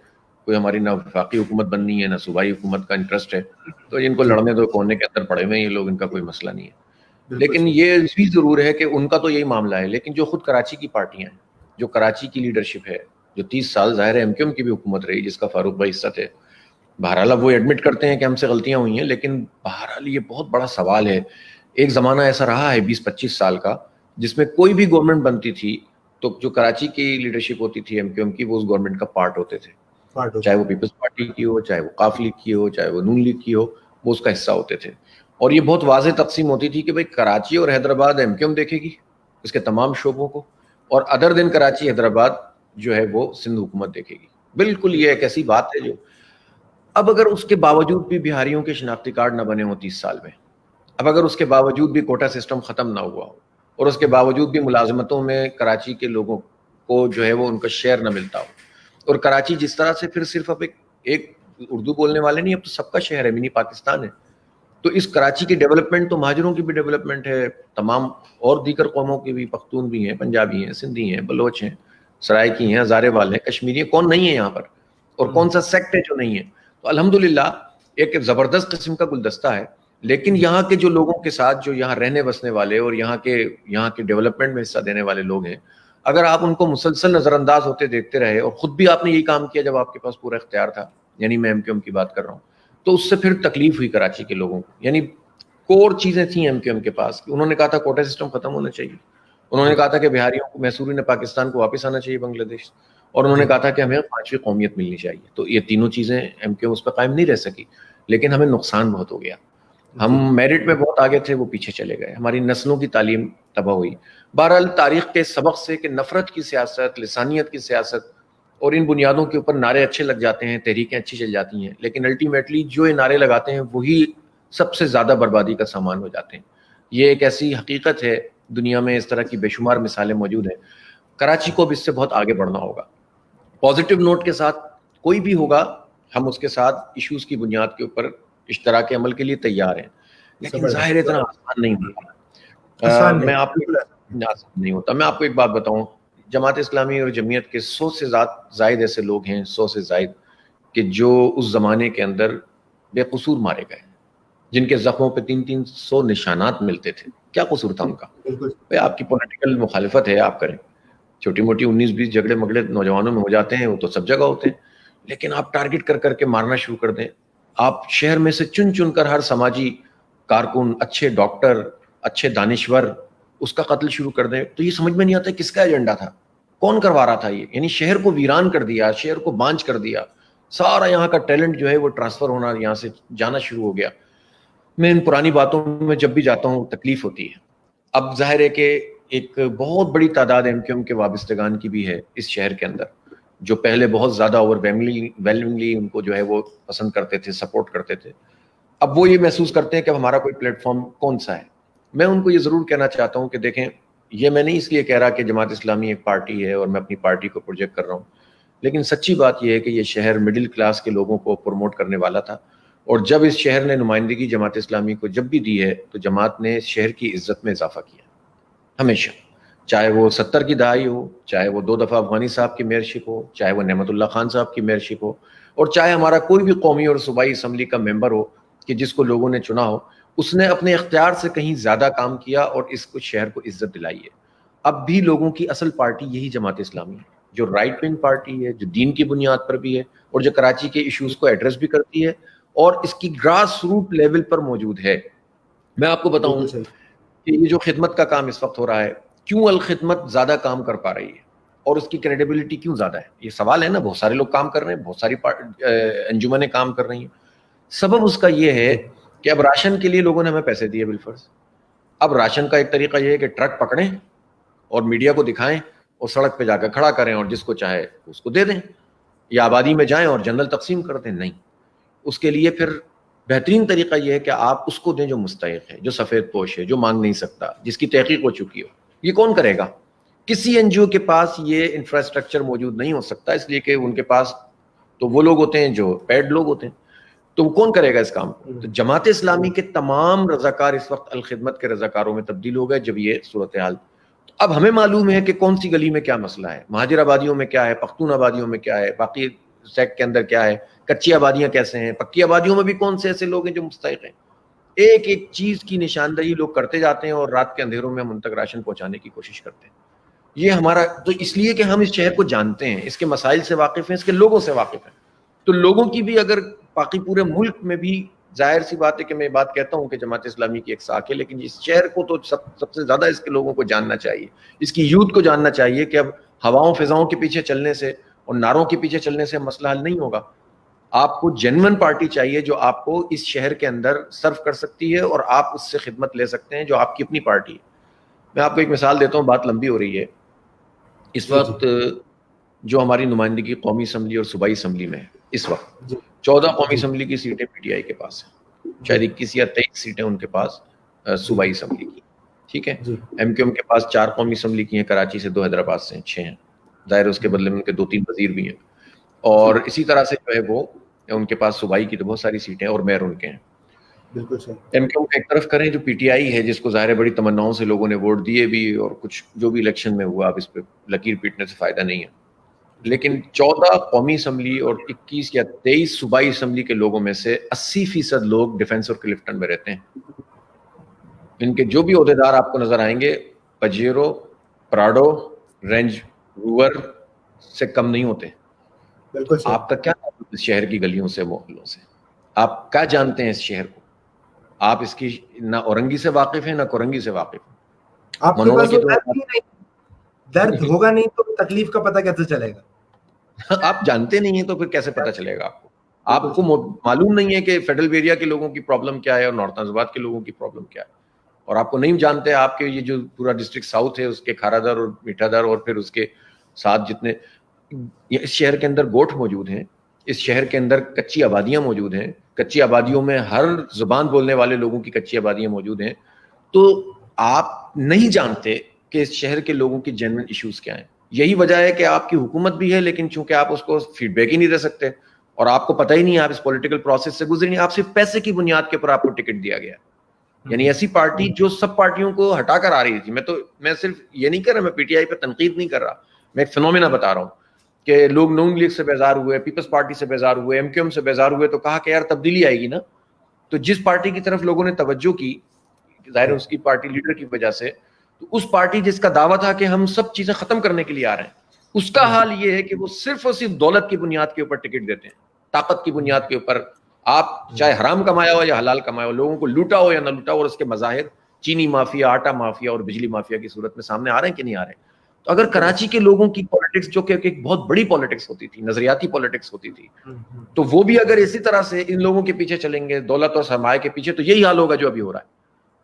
کوئی ہماری نہ وفاقی حکومت بننی ہے نہ صوبائی حکومت کا انٹرسٹ ہے، تو ان کو لڑنے دو، کونے کے اندر پڑے ہوئے ہیں یہ لوگ، ان کا کوئی مسئلہ نہیں ہے. لیکن یہ بھی ضرور ہے کہ ان کا تو یہی معاملہ ہے. لیکن جو خود کراچی کی پارٹیاں ہیں، جو کراچی کی لیڈرشپ ہے، جو 30 سال ظاہر ہے ایم کیو ایم کی بھی حکومت رہی جس کا فاروق بھائی حصہ تھے، بہرحال اب وہ ایڈمٹ کرتے ہیں کہ ہم سے غلطیاں ہوئی ہیں، لیکن بہرحال یہ بہت بڑا سوال ہے. ایک زمانہ ایسا رہا ہے 20-25 سال کا جس میں کوئی بھی گورنمنٹ بنتی تھی تو جو کراچی کی لیڈرشپ ہوتی تھی ایم کیو ایم کی، وہ اس گورنمنٹ کا پارٹ ہوتے تھے، چاہے وہ پیپلز پارٹی کی ہو، چاہے وہ قاف لیگ کی ہو، چاہے وہ نون لیگ کی ہو، وہ اس کا حصہ ہوتے تھے. اور یہ بہت واضح تقسیم ہوتی تھی کہ بھائی کراچی اور حیدرآباد ایم کیو ایم دیکھے گی اس کے تمام شعبوں کو، اور ادر دن کراچی حیدرآباد جو ہے وہ سندھ حکومت دیکھے گی. بالکل یہ ایک ایسی بات ہے جو اب اگر اس کے باوجود بھی بہاریوں کے شناختی کارڈ نہ بنے ہوں 30 سال میں، اب اگر اس کے باوجود بھی کوٹا سسٹم ختم نہ ہوا ہو، اور اس کے باوجود بھی ملازمتوں میں کراچی کے لوگوں کو جو ہے وہ ان کا شیئر نہ ملتا ہو، اور کراچی جس طرح سے پھر صرف اب ایک اردو بولنے والے نہیں، اب تو سب کا شہر ہے، منی پاکستان ہے. تو اس کراچی کی ڈیولپمنٹ تو مہاجروں کی بھی ڈیولپمنٹ ہے، تمام اور دیگر قوموں کی بھی، پختون بھی ہیں، پنجابی ہیں، سندھی ہیں، بلوچ ہیں، سرائکی ہیں، ہزارے والے ہیں، کشمیری ہیں، کون نہیں ہے یہاں پر، اور کون سا سیکٹ ہے جو نہیں ہے. تو الحمدللہ ایک زبردست قسم کا گلدستہ ہے. لیکن یہاں کے جو لوگوں کے ساتھ جو یہاں رہنے بسنے والے اور یہاں کے ڈیولپمنٹ میں حصہ دینے والے لوگ ہیں، اگر آپ ان کو مسلسل نظر انداز ہوتے دیکھتے رہے، اور خود بھی آپ نے یہی کام کیا جب آپ کے پاس پورا اختیار تھا، یعنی میں ایم کیو ایم کی بات کر رہا ہوں، تو اس سے پھر تکلیف ہوئی کراچی کے لوگوں کو. یعنی کور چیزیں تھیں ایم کیو ایم کے پاس، انہوں نے کہا تھا کوٹا سسٹم ختم ہونا چاہیے، انہوں نے کہا تھا کہ بہاریوں کو، محصورین پاکستان کو واپس آنا چاہیے بنگلہ دیش، اور انہوں نے کہا تھا کہ ہمیں 5ویں قومیت ملنی چاہیے. تو یہ تینوں چیزیں ایم کیو ایم اس پہ قائم نہیں رہ سکی، لیکن ہمیں نقصان بہت ہو گیا. ہم میرٹ میں بہت آگے تھے، وہ پیچھے چلے گئے، ہماری نسلوں کی تعلیم تباہ ہوئی. بہرحال تاریخ کے سبق سے کہ نفرت کی سیاست، لسانیت کی سیاست اور ان بنیادوں کے اوپر نعرے اچھے لگ جاتے ہیں، تحریکیں اچھی چل جاتی ہیں، لیکن الٹیمیٹلی جو یہ نعرے لگاتے ہیں وہی سب سے زیادہ بربادی کا سامان ہو جاتے ہیں. یہ ایک ایسی حقیقت ہے، دنیا میں اس طرح کی بے شمار مثالیں موجود ہیں. کراچی کو اب اس سے بہت آگے بڑھنا ہوگا. پازیٹیو نوٹ کے ساتھ کوئی بھی ہوگا، ہم اس کے ساتھ ایشوز کی بنیاد کے اوپر اشتراک عمل کے لیے تیار ہیں، لیکن ظاہر اتنا آسان نہیں ہوگا. میں آپ کو آسان نہیں ہوتا. میں آپ کو ایک بات بتاؤں، جماعت اسلامی اور جمعیت کے 100 سے زائد ایسے لوگ ہیں، 100 سے زائد، کہ جو اس زمانے کے اندر بے قصور مارے گئے، جن کے زخموں پہ 300 نشانات ملتے تھے. کیا قصور تھا ان کا؟ بھائی آپ کی پولیٹیکل مخالفت ہے، آپ کریں. چھوٹی موٹی 19-20 جھگڑے مگڑے نوجوانوں میں ہو جاتے ہیں، وہ تو سب جگہ ہوتے ہیں، لیکن آپ ٹارگٹ کر کے مارنا شروع کر دیں. آپ شہر میں سے چن کر ہر سماجی کارکن، اچھے ڈاکٹر، اچھے دانشور، اس کا قتل شروع کر دیں. تو یہ سمجھ میں نہیں آتا کس کا ایجنڈا تھا، کون کروا رہا تھا یہ. یعنی شہر کو ویران کر دیا، شہر کو بانجھ کر دیا، سارا یہاں کا ٹیلنٹ جو ہے وہ ٹرانسفر ہونا، یہاں سے جانا شروع ہو گیا. میں ان پرانی باتوں میں جب بھی جاتا ہوں تکلیف ہوتی ہے. اب ظاہر ہے کہ ایک بہت بڑی تعداد ایم کیو ایم کے وابستگان کی بھی ہے اس شہر کے اندر، جو پہلے بہت زیادہ اوور ان کو جو ہے وہ پسند کرتے تھے، سپورٹ کرتے تھے. اب وہ یہ محسوس کرتے ہیں کہ ہمارا کوئی پلیٹ فارم کون سا ہے. میں ان کو یہ ضرور کہنا چاہتا ہوں کہ دیکھیں، یہ میں نہیں اس لیے کہہ رہا کہ جماعت اسلامی ایک پارٹی ہے اور میں اپنی پارٹی کو پروجیکٹ کر رہا ہوں، لیکن سچی بات یہ ہے کہ یہ شہر مڈل کلاس کے لوگوں کو پروموٹ کرنے والا تھا. اور جب اس شہر نے نمائندگی جماعت اسلامی کو جب بھی دی ہے تو جماعت نے شہر کی عزت میں اضافہ کیا ہمیشہ، چاہے وہ 70 کی دہائی ہو، چاہے وہ 2 دفعہ افغانی صاحب کی میئرشپ ہو، چاہے وہ نعمت اللہ خان صاحب کی میئرشپ ہو، اور چاہے ہمارا کوئی بھی قومی اور صوبائی اسمبلی کا ممبر ہو کہ جس کو لوگوں نے چنا ہو، اس نے اپنے اختیار سے کہیں زیادہ کام کیا اور اس کو شہر کو عزت دلائی ہے. اب بھی لوگوں کی اصل پارٹی یہی جماعت اسلامی ہے، جو رائٹ ونگ پارٹی ہے، جو دین کی بنیاد پر بھی ہے، اور جو کراچی کے ایشوز کو ایڈریس بھی کرتی ہے اور اس کی گراس روٹ لیول پر موجود ہے. میں آپ کو بتاؤں کہ یہ جو خدمت کا کام اس وقت ہو رہا ہے، کیوں الخدمت زیادہ کام کر پا رہی ہے اور اس کی کریڈیبلٹی کیوں زیادہ ہے؟ یہ سوال ہے نا. بہت سارے لوگ کام کر رہے ہیں، بہت ساری انجمنیں کام کر رہی ہیں. سبب اس کا یہ ہے کہ اب راشن کے لیے لوگوں نے ہمیں پیسے دیے بالفرض. اب راشن کا ایک طریقہ یہ ہے کہ ٹرک پکڑیں اور میڈیا کو دکھائیں اور سڑک پہ جا کر کھڑا کریں اور جس کو چاہے اس کو دے دیں، یا آبادی میں جائیں اور جنرل تقسیم کر دیں. نہیں، اس کے لیے پھر بہترین طریقہ یہ ہے کہ آپ اس کو دیں جو مستحق ہے, جو سفید پوش ہے, جو مانگ نہیں سکتا, جس کی تحقیق ہو چکی ہو. یہ کون کرے گا؟ کسی این جی او کے پاس یہ انفراسٹرکچر موجود نہیں ہو سکتا, اس لیے کہ ان کے پاس تو وہ لوگ ہوتے ہیں جو پیڈ لوگ ہوتے ہیں. تو کون کرے گا اس کام کو؟ تو جماعت اسلامی کے تمام رضاکار اس وقت الخدمت کے رضاکاروں میں تبدیل ہو گئے جب یہ صورتحال. اب ہمیں معلوم ہے کہ کون سی گلی میں کیا مسئلہ ہے, مہاجر آبادیوں میں کیا ہے, پختون آبادیوں میں کیا ہے, باقی سیکٹ کے اندر کیا ہے, کچی آبادیاں کیسے ہیں, پکی آبادیوں میں بھی کون سے ایسے لوگ ہیں جو مستحق ہیں. ایک ایک چیز کی نشاندہی لوگ کرتے جاتے ہیں اور رات کے اندھیروں میں ہم ان تک راشن پہنچانے کی کوشش کرتے ہیں. یہ ہمارا تو اس لیے کہ ہم اس شہر کو جانتے ہیں, اس کے مسائل سے واقف ہیں, اس کے لوگوں سے واقف ہیں. تو لوگوں کی بھی اگر باقی پورے ملک میں بھی ظاہر سی بات ہے کہ میں بات کہتا ہوں کہ جماعت اسلامی کی ایک ساکھ ہے, لیکن اس شہر کو تو سب سے زیادہ اس کے لوگوں کو جاننا چاہیے, اس کی یوتھ کو جاننا چاہیے کہ اب ہواؤں فضاؤں کے پیچھے چلنے سے اور نعروں کے پیچھے چلنے سے مسئلہ حل نہیں ہوگا. آپ کو جینوئن پارٹی چاہیے جو آپ کو اس شہر کے اندر سرو کر سکتی ہے اور آپ اس سے خدمت لے سکتے ہیں, جو آپ کی اپنی پارٹی ہے. میں آپ کو ایک مثال دیتا ہوں, بات لمبی ہو رہی ہے. اس وقت جو ہماری نمائندگی قومی اسمبلی اور صوبائی اسمبلی میں ہے, اس وقت 14 قومی اسمبلی کی سیٹیں پی ٹی آئی کے پاس ہیں, شاید 21 یا 23 سیٹیں ان کے پاس صوبائی اسمبلی کی. ٹھیک ہے, ایم کیو ایم کے پاس 4 قومی اسمبلی کی ہیں, کراچی سے 2 حیدرآباد سے 6 ہیں. ظاہر اس کے بدلے میں ان کے 2-3 وزیر بھی ہیں, اور اسی طرح سے جو ہے وہ ان کے پاس صوبائی کی تو بہت ساری سیٹیں اور میئر ان کے ہیں. بالکل صحیح. ایم کیو ایم کو ایک طرف کریں جو پی ٹی آئی ہے, جس کو ظاہر بڑی تمناؤں سے لوگوں نے ووٹ دیے بھی, اور کچھ جو بھی الیکشن میں ہوا اب اس پہ لکیر پیٹنے سے فائدہ نہیں ہے. لیکن 14 قومی اسمبلی اور 21 یا 23 صوبائی اسمبلی کے لوگوں میں سے 80% لوگ ڈیفینس اور کلفٹن میں رہتے ہیں. ان کے جو بھی عہدیدار آپ کو نظر آئیں گے پجیرو, پراڈو, رینج روور سے کم نہیں ہوتے. بالکل. آپ کا کیا اس شہر کی گلیوں سے, محلوں سے, آپ کیا جانتے ہیں اس شہر کو؟ آپ اس کی نہ اورنگی سے واقف ہیں نہ کورنگی سے واقف ہیں. آپ کے پاس درد ہوگا نہیں تو تکلیف کا پتہ کیسے چلے گا؟ آپ جانتے نہیں ہیں تو پھر کیسے پتہ چلے گا آپ کو؟ آپ کو معلوم نہیں ہے کہ فیڈرل ایریا کے لوگوں کی پرابلم کیا ہے اور نارتھ آباد کے لوگوں کی پرابلم کیا ہے, اور آپ کو نہیں جانتے آپ کے یہ جو پورا ڈسٹرکٹ ساؤتھ ہے اس کے کھارا در اور میٹھا در اور پھر اس کے ساتھ جتنے اس شہر کے اندر گوٹھ موجود ہیں, اس شہر کے اندر کچی آبادیاں موجود ہیں, کچی آبادیوں میں ہر زبان بولنے والے لوگوں کی کچی آبادیاں موجود ہیں. تو آپ نہیں جانتے کہ اس شہر کے لوگوں کی جینوئن ایشوز کیا ہیں. یہی وجہ ہے کہ آپ کی حکومت بھی ہے, لیکن چونکہ آپ اس کو فیڈ بیک ہی نہیں دے سکتے اور آپ کو پتہ ہی نہیں, آپ اس پولیٹیکل پروسیس سے گزرے نہیں, آپ صرف پیسے کی بنیاد کے اوپر آپ کو ٹکٹ دیا گیا. یعنی ایسی پارٹی جو سب پارٹیوں کو ہٹا کر آ رہی تھی. میں صرف یہ نہیں کر رہا, میں پی ٹی آئی پہ تنقید نہیں کر رہا, میں ایک فینومینا بتا رہا ہوں کہ لوگ نون لیگ سے بیزار ہوئے, پیپلز پارٹی سے بیزار ہوئے, ایم کیو ایم سے بیزار ہوئے, تو کہا کہ یار تبدیلی آئے گی نا. تو جس پارٹی کی طرف لوگوں نے توجہ کی, ظاہر اس کی پارٹی لیڈر کی وجہ سے, تو اس پارٹی جس کا دعویٰ تھا کہ ہم سب چیزیں ختم کرنے کے لیے آ رہے ہیں, اس کا حال یہ ہے کہ وہ صرف اور صرف دولت کی بنیاد کے اوپر ٹکٹ دیتے ہیں, طاقت کی بنیاد کے اوپر. آپ چاہے حرام کمایا ہو یا حلال کمایا ہو, لوگوں کو لوٹا ہو یا نہ لوٹا ہو, اور اس کے مظاہر چینی مافیا, آٹا مافیا اور بجلی مافیا کی صورت میں سامنے آ رہے ہیں کہ نہیں آ رہے ہیں. تو اگر کراچی کے لوگوں کی پالیٹکس جو کہ ایک بہت بڑی پالیٹکس ہوتی تھی, نظریاتی پالیٹکس ہوتی تھی, تو وہ بھی اگر اسی طرح سے ان لوگوں کے پیچھے چلیں گے, دولت اور سرمایہ کے پیچھے, تو یہی حال ہوگا جو ابھی ہو رہا ہے.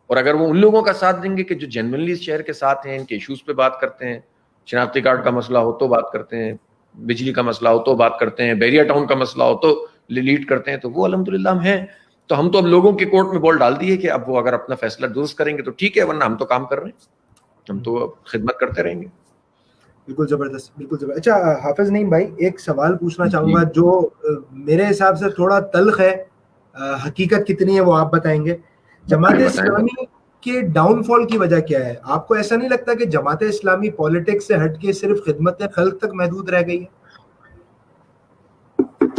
اور اگر وہ ان لوگوں کا ساتھ دیں گے کہ جو جینوئنلی اس شہر کے ساتھ ہیں, ان کے ایشوز پہ بات کرتے ہیں, شناختی کارڈ کا مسئلہ ہو تو بات کرتے ہیں, بجلی کا مسئلہ ہو تو بات کرتے ہیں, بیریا ٹاؤن کا مسئلہ ہو تو لیڈ کرتے ہیں, تو وہ الحمدللہ ہم ہیں. تو ہم تو اب لوگوں کے کورٹ میں بال ڈال دیے کہ اب وہ اگر اپنا فیصلہ درست کریں گے تو ٹھیک ہے, ورنہ ہم تو کام کر رہے ہیں, ہم تو خدمت کرتے رہیں گے. بالکل زبردست, بالکل زبردست. اچھا حافظ نعیم بھائی, ایک سوال پوچھنا چاہوں گا جو میرے حساب سے تھوڑا تلخ ہے, حقیقت کتنی ہے وہ آپ بتائیں گے. جماعت اسلامی کے ڈاؤن فال کی وجہ کیا ہے؟ آپ کو ایسا نہیں لگتا کہ جماعت اسلامی پالیٹکس سے ہٹ کے صرف خدمت خلق تک محدود رہ گئی ہے؟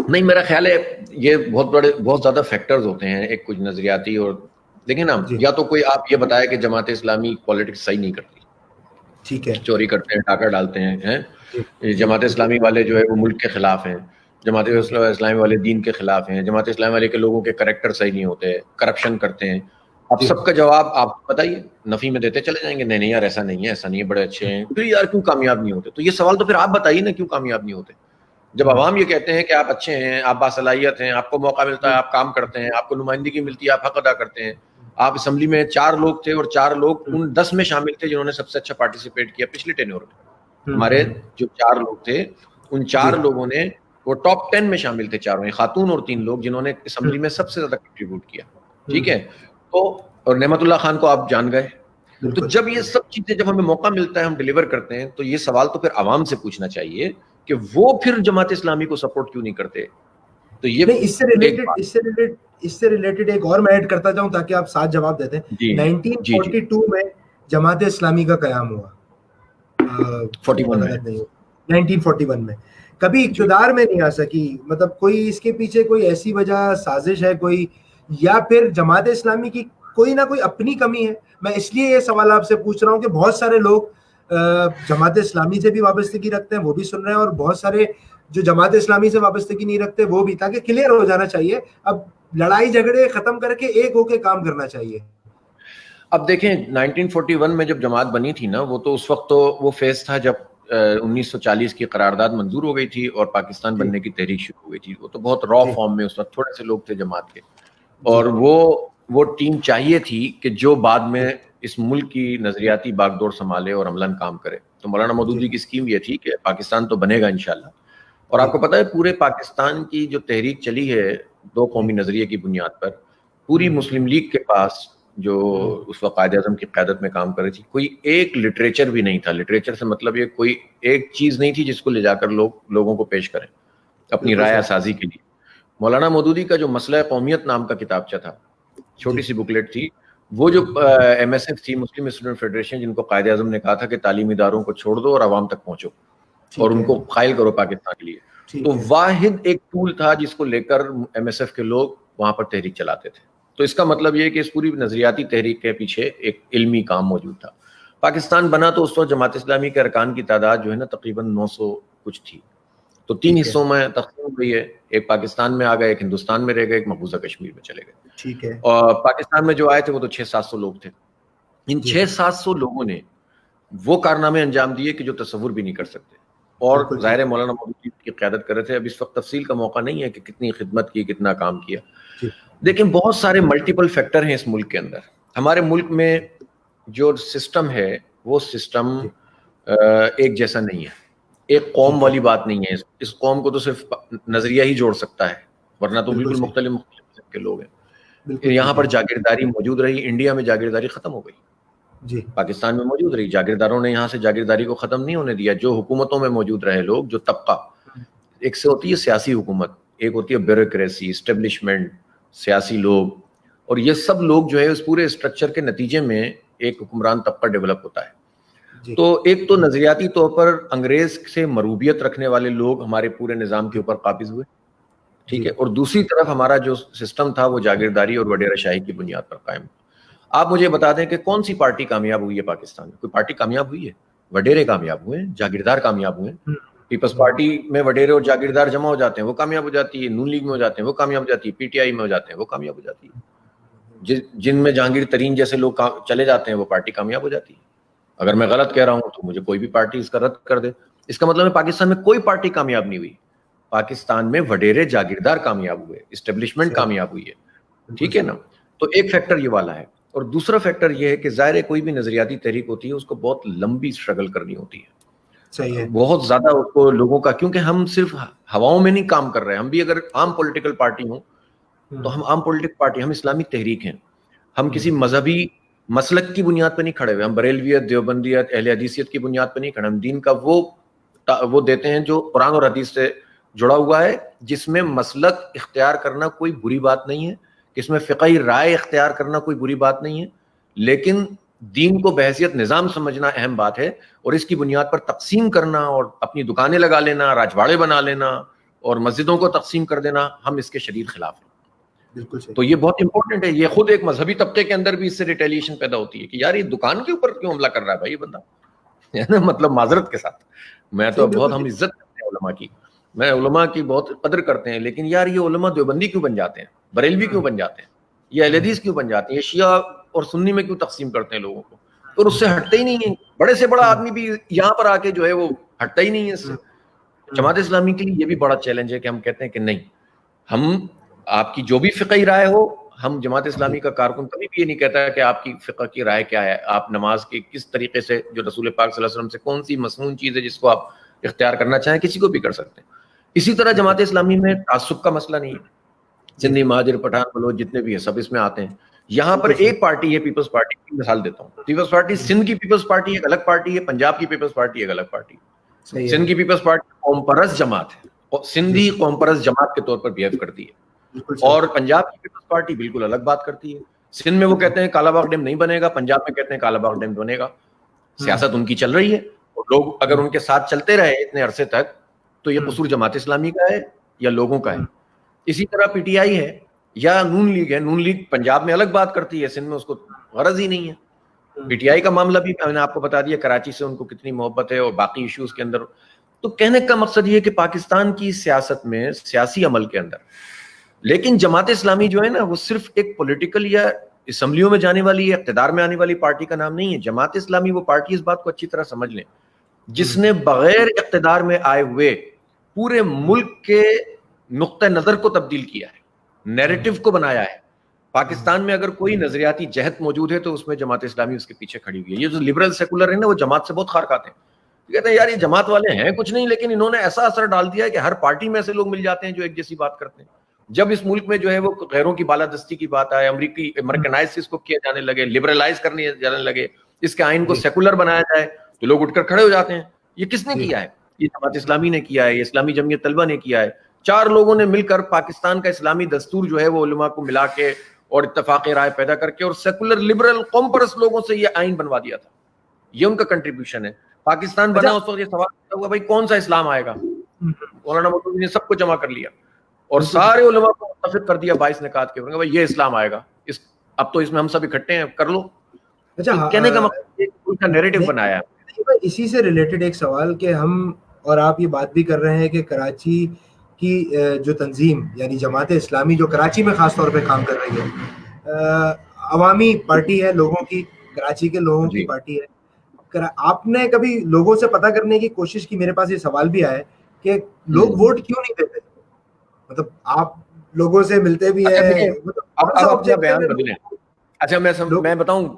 نہیں, میرا خیال ہے یہ بہت زیادہ فیکٹرز ہوتے ہیں, ایک کچھ نظریاتی, اور دیکھیں نا, یا تو کوئی آپ یہ بتائے کہ جماعت اسلامی پالیٹکس صحیح نہیں کرتی, ٹھیک ہے, چوری کرتے ہیں, ڈاکہ ڈالتے ہیں, جماعت اسلامی والے جو ہے وہ ملک کے خلاف ہیں, جماعت اسلامی والے دین کے خلاف ہیں, جماعت اسلامی والے کے لوگوں کے کریکٹر صحیح نہیں ہوتے, کرپشن کرتے ہیں. اب سب کا جواب آپ بتائیے, نفی میں دیتے چلے جائیں گے, نہیں یار ایسا نہیں ہے, ایسا نہیں ہے, بڑے اچھے ہیں. پھر یار کیوں کامیاب نہیں ہوتے؟ تو یہ سوال تو پھر آپ بتائیے نا, کیوں کامیاب نہیں ہوتے؟ جب عوام یہ کہتے ہیں کہ آپ اچھے ہیں, آپ باصلاحیت ہیں, آپ کو موقع ملتا ہے, آپ کام کرتے ہیں, آپ کو نمائندگی ملتی ہے, آپ حق ادا کرتے ہیں. آپ اسمبلی میں 4 لوگ تھے اور 4 لوگ ان 10 میں شامل تھے جنہوں نے سب سے اچھا پارٹیسپیٹ کیا پچھلے ٹینیور میں. ہمارے جو 4 لوگ تھے ان 4 لوگوں نے وہ ٹاپ 10 میں شامل تھے چاروں, خاتون اور 3 لوگ جنہوں نے اسمبلی میں سب سے زیادہ کنٹریبیوٹ کیا. ٹھیک ہے, تو اور نعمت اللہ خان کو آپ جان گئے. تو جب یہ سب چیزیں جب ہمیں موقع ملتا ہے ہم ڈیلیور کرتے ہیں, تو یہ سوال تو پھر عوام سے پوچھنا چاہیے کہ وہ پھر جماعت اسلامی کو سپورٹ کیوں نہیں کرتے. تو یہ اس سے ریلیٹڈ ایک اور میں ایڈ کرتا جاؤں تاکہ آپ ساتھ جواب دیتے ہیں. 1942 میں جماعت اسلامی کا قیام ہوا, 1941 میں کبھی اقتدار میں نہیں آ سکی. مطلب کوئی اس کے پیچھے کوئی ایسی وجہ سازش ہے کوئی, یا پھر جماعت اسلامی کی کوئی نہ کوئی اپنی کمی ہے؟ میں اس لیے یہ سوال آپ سے پوچھ رہا ہوں کہ بہت سارے لوگ جماعت اسلامی سے بھی وابستگی رکھتے ہیں, وہ بھی سن رہے ہیں, اور بہت سارے جو جماعت اسلامی سے وابستگی نہیں رکھتے وہ بھی, تاکہ کلیئر ہو جانا چاہیے. اب لڑائی جھگڑے ختم کر کے ایک ہو کے کام کرنا چاہیے. اب دیکھیں 1941 میں جب جماعت بنی تھی نا, وہ تو اس وقت تو وہ فیز تھا جب 1940 کی قرارداد منظور ہو گئی تھی اور پاکستان بننے کی تحریک شروع ہو گئی تھی. وہ تو بہت را فارم میں اس وقت تھوڑے سے لوگ تھے جماعت کے, اور وہ ٹیم چاہیے تھی کہ جو بعد میں اس ملک کی نظریاتی باغ ڈور سنبھالے اور عملاً کام کرے. تو مولانا مودودی کی اسکیم یہ تھی کہ پاکستان تو بنے گا انشاءاللہ. اور آپ کو پتہ ہے پورے پاکستان کی جو تحریک چلی ہے 2 قومی نظریے کی بنیاد پر, پوری مسلم لیگ کے پاس جو اس وقت قائد اعظم کی قیادت میں کام کر رہی تھی, کوئی ایک لٹریچر بھی نہیں تھا. لٹریچر سے مطلب یہ کوئی ایک چیز نہیں تھی جس کو لے جا کر لوگوں کو پیش کریں اپنی رائے سازی کے لیے. مولانا مودودی کا جو مسئلہ قومیت نام کا کتابچہ تھا, چھوٹی سی بکلیٹ تھی, وہ جو ایم ایس ایف تھی, مسلم اسٹوڈنٹ فیڈریشن, جن کو قائد اعظم نے کہا تھا کہ تعلیمی اداروں کو چھوڑ دو اور عوام تک پہنچو اور ان کو قائل کرو پاکستان کے لیے, تو واحد ایک ٹول تھا جس کو لے کر ایم ایس ایف کے لوگ وہاں پر تحریک چلاتے تھے. تو اس کا مطلب یہ کہ اس پوری نظریاتی تحریک کے پیچھے ایک علمی کام موجود تھا. پاکستان بنا تو اس وقت جماعت اسلامی کے ارکان کی تعداد جو ہے نا تقریباً 900 کچھ تھی, تو 3 حصوں میں تقسیم ہوئی ہے. ایک پاکستان میں آ گئے, ایک ہندوستان میں رہ گئے, ایک مقبوضہ کشمیر میں چلے گئے. ٹھیک ہے. اور پاکستان میں جو آئے تھے وہ تو 600-700 لوگ تھے. ان 600-700 لوگوں نے وہ کارنامے انجام دیے کہ جو تصور بھی نہیں کر سکتے, اور ظاہر مولانا مودودی کی قیادت کر رہے تھے. اب اس وقت تفصیل کا موقع نہیں ہے کہ کتنی خدمت کی, کتنا کام کیا. دیکھیں بہت سارے ملٹیپل فیکٹر ہیں اس ملک کے اندر. ہمارے ملک میں جو سسٹم ہے وہ سسٹم ایک جیسا نہیں ہے. ایک قوم والی بات نہیں ہے. اس قوم کو تو صرف نظریہ ہی جوڑ سکتا ہے, ورنہ تو بالکل مختلف قسم کے لوگ ہیں. یہاں پر جاگیرداری موجود رہی. انڈیا میں جاگیرداری ختم ہو گئی, پاکستان میں موجود رہی. جاگیرداروں نے یہاں سے جاگیرداری کو ختم نہیں ہونے دیا. جو حکومتوں میں موجود رہے لوگ, جو طبقہ, ایک سے ہوتی ہے سیاسی حکومت, ایک ہوتی ہے بیوروکریسی, اسٹیبلشمنٹ, سیاسی لوگ, اور یہ سب لوگ جو ہے اس پورے اسٹرکچر کے نتیجے میں ایک حکمران طبقہ ڈیولپ ہوتا ہے. تو ایک تو نظریاتی طور پر انگریز سے مروبیت رکھنے والے لوگ ہمارے پورے نظام کے اوپر قابض ہوئے, ٹھیک ہے, اور دوسری طرف ہمارا جو سسٹم تھا وہ جاگیرداری اور وڈیرہ شاہی کی بنیاد پر قائم. آپ مجھے بتا دیں کہ کون سی پارٹی کامیاب ہوئی ہے پاکستان میں؟ کوئی پارٹی کامیاب ہوئی ہے؟ وڈیرے کامیاب ہوئے, جاگیردار کامیاب ہوئے. پیپلز پارٹی میں وڈیرے اور جاگیردار جمع ہو جاتے ہیں, وہ کامیاب ہو جاتی ہے. نون لیگ میں ہو جاتے ہیں, وہ کامیاب ہو جاتی ہے. پی ٹی آئی میں ہو جاتے ہیں, وہ کامیاب ہو جاتی ہے. جن میں جہانگیر ترین جیسے لوگ چلے جاتے ہیں وہ پارٹی کامیاب ہو جاتی ہے. اگر میں غلط کہہ رہا ہوں تو مجھے کوئی بھی پارٹی اس کا رد کر دے. اس کا مطلب ہے پاکستان میں کوئی پارٹی کامیاب نہیں ہوئی. پاکستان میں وڈیرے جاگیردار کامیاب ہوئے, اسٹیبلشمنٹ کامیاب ہوئی ہے, ٹھیک ہے نا. تو ایک فیکٹر یہ والا ہے. اور دوسرا فیکٹر یہ ہے کہ ظاہر ہے کوئی بھی نظریاتی تحریک ہوتی ہے اس کو بہت لمبی اسٹرگل کرنی ہوتی ہے, صحیح ہے, بہت زیادہ اس کو لوگوں کا, کیونکہ ہم صرف ہواؤں میں نہیں کام کر رہے. ہم بھی اگر عام پولیٹیکل پارٹی ہوں تو ہم عام پولیٹیکل پارٹی, ہم اسلامی تحریک ہیں. ہم کسی مذہبی مسلک کی بنیاد پہ نہیں کھڑے ہوئے. ہم بریلویت, دیوبندیت, اہل حدیثیت کی بنیاد پہ نہیں کھڑے. ہم دین کا وہ دیتے ہیں جو قرآن اور حدیث سے جڑا ہوا ہے, جس میں مسلک اختیار کرنا کوئی بری بات نہیں ہے, اس میں فقہی رائے اختیار کرنا کوئی بری بات نہیں ہے, لیکن دین کو بحیثیت نظام سمجھنا اہم بات ہے. اور اس کی بنیاد پر تقسیم کرنا اور اپنی دکانیں لگا لینا, راجواڑے بنا لینا اور مسجدوں کو تقسیم کر دینا, ہم اس کے شدید خلاف ہیں. بالکل صحیح. تو یہ بہت امپورٹنٹ ہے. یہ خود ایک مذہبی طبقے کے اندر بھی اس سے ریٹیلیشن پیدا ہوتی ہے کہ یار یہ دکان کے اوپر کیوں حملہ کر رہا ہے بھائی یہ بندہ, مطلب معذرت کے ساتھ. میں تو بہت, ہم عزت کرتے ہیں علماء کی, میں علماء کی بہت قدر کرتے ہیں, لیکن یار یہ علماء دیوبندی کیوں بن جاتے ہیں, بریلوی کیوں بن جاتے ہیں, یہ اہل حدیث کیوں بن جاتے ہیں, یہ شیعہ اور سنی میں کیوں تقسیم کرتے ہیں لوگوں کو, اور اس سے ہٹتے ہی نہیں ہیں. بڑے سے بڑا آدمی بھی یہاں پر آ کے جو ہے وہ ہٹتا ہی نہیں ہے اس سے. جماعت اسلامی کے لیے یہ بھی بڑا چیلنج ہے کہ ہم کہتے ہیں کہ نہیں, ہم آپ کی جو بھی فقہی رائے ہو, ہم جماعت اسلامی کا کارکن کبھی بھی یہ نہیں کہتا ہے کہ آپ کی فقہ کی رائے کیا ہے, آپ نماز کی کس طریقے سے جو رسول پاک صلی اللہ علیہ وسلم سے کون سی مسنون چیز ہے جس کو آپ اختیار کرنا چاہیں, کسی کو بھی کر سکتے ہیں. اسی طرح جماعت اسلامی میں تعصب کا مسئلہ نہیں ہے, سندھی مہاجر پٹھان بلوچ جتنے بھی ہیں سب اس میں آتے ہیں. یہاں پر ایک پارٹی ہے پیپلز پارٹی کی مثال دیتا ہوں, پیپلز پارٹی سندھ کی پیپلز پارٹی ایک الگ پارٹی ہے, پنجاب کی پیپلز پارٹی ایک الگ پارٹی ہے. سندھ کی پیپلز پارٹی قوم پرست جماعت ہے, سندھی قوم پرست جماعت کے طور پر بیہیو کرتی ہے, اور پنجاب کی پیپلز پارٹی بالکل الگ بات کرتی ہے. سندھ میں وہ کہتے ہیں کالا باغ ڈیم نہیں بنے گا, پنجاب میں کہتے ہیں کالا باغ ڈیم بنے گا. سیاست ان کی چل رہی ہے, اور لوگ اگر ان کے ساتھ چلتے رہے اتنے عرصے تک تو یہ قصور جماعت اسلامی کا ہے یا لوگوں کا ہے. اسی طرح پی ٹی آئی ہے یا نون لیگ ہے, نون لیگ پنجاب میں الگ بات کرتی ہے, سندھ میں اس کو غرض ہی نہیں ہے. پی ٹی آئی کا معاملہ بھی میں نے آپ کو بتا دیا, کراچی سے ان کو کتنی محبت ہے اور باقی ایشوز کے اندر. تو کہنے کا مقصد یہ کہ پاکستان کی سیاست میں, سیاسی عمل کے اندر, لیکن جماعت اسلامی جو ہے نا وہ صرف ایک پولیٹیکل یا اسمبلیوں میں جانے والی یا اقتدار میں آنے والی پارٹی کا نام نہیں ہے. جماعت اسلامی وہ پارٹی, اس بات کو اچھی طرح سمجھ لیں, جس نے بغیر اقتدار میں آئے ہوئے پورے ملک کے نقطہ نظر کو تبدیل کیا ہے, نیریٹو کو بنایا ہے. پاکستان میں اگر کوئی نظریاتی جہت موجود ہے تو اس میں جماعت اسلامی اس کے پیچھے کھڑی ہوئی ہے. یہ جو لبرل سیکولر ہیں نا وہ جماعت سے بہت خار کھاتے ہیں, کہتے ہیں یار یہ جماعت والے ہیں کچھ نہیں, لیکن انہوں نے ایسا اثر ڈال دیا ہے کہ ہر پارٹی میں ایسے لوگ مل جاتے ہیں جو ایک جیسی بات کرتے ہیں. جب اس ملک میں جو ہے وہ غیروں کی بالادستی کی بات آئے, امریکی امریکنائز اس کو کیا جانے لگے, لبرلائز کرنے جانے لگے, اس کے آئین کو سیکولر بنایا جائے تو لوگ اٹھ کر کھڑے ہو جاتے ہیں. یہ کس نے کیا ہے؟ یہ جماعت اسلامی نے کیا ہے, یہ اسلامی جمعیت طلبہ نے کیا ہے. 4 لوگوں نے مل کر پاکستان کا اسلامی دستور جو ہے وہ علماء کو ملا کے اور اتفاق رائے پیدا کر کے اور سیکولر لبرل قوم پرست لوگوں سے یہ آئین بنوا دیا تھا. یہ ان کا کنٹریبیوشن ہے. پاکستان بنا اس وقت یہ سوال ہوا بھائی کون سا اسلام آئے گا. مولانا مودودی نے سب کو جمع کر لیا اور سارے علماء کو متفق کر دیا 22 نکات کے, بھائی یہ اسلام آئے گا. اب تو اس میں ہم سب اکٹھے ہیں, کر لو. کہنے کا مقصد ان کا نیریٹو بنایا ہے. اسی سے ریلیٹڈ ایک سوال کہ ہم اور آپ یہ بات بھی کر رہے ہیں کہ کراچی کی جو تنظیم یعنی جماعت اسلامی جو کراچی میں خاص طور پہ کام کر رہی ہے, عوامی پارٹی ہے, لوگوں کی, کراچی کے لوگوں کی پارٹی ہے. آپ نے کبھی لوگوں سے پتہ کرنے کی کوشش کی؟ میرے پاس یہ سوال بھی آیا کہ لوگ ووٹ کیوں نہیں دیتے, مطلب آپ لوگوں سے ملتے بھی ہیں. اچھا میں بتاؤں,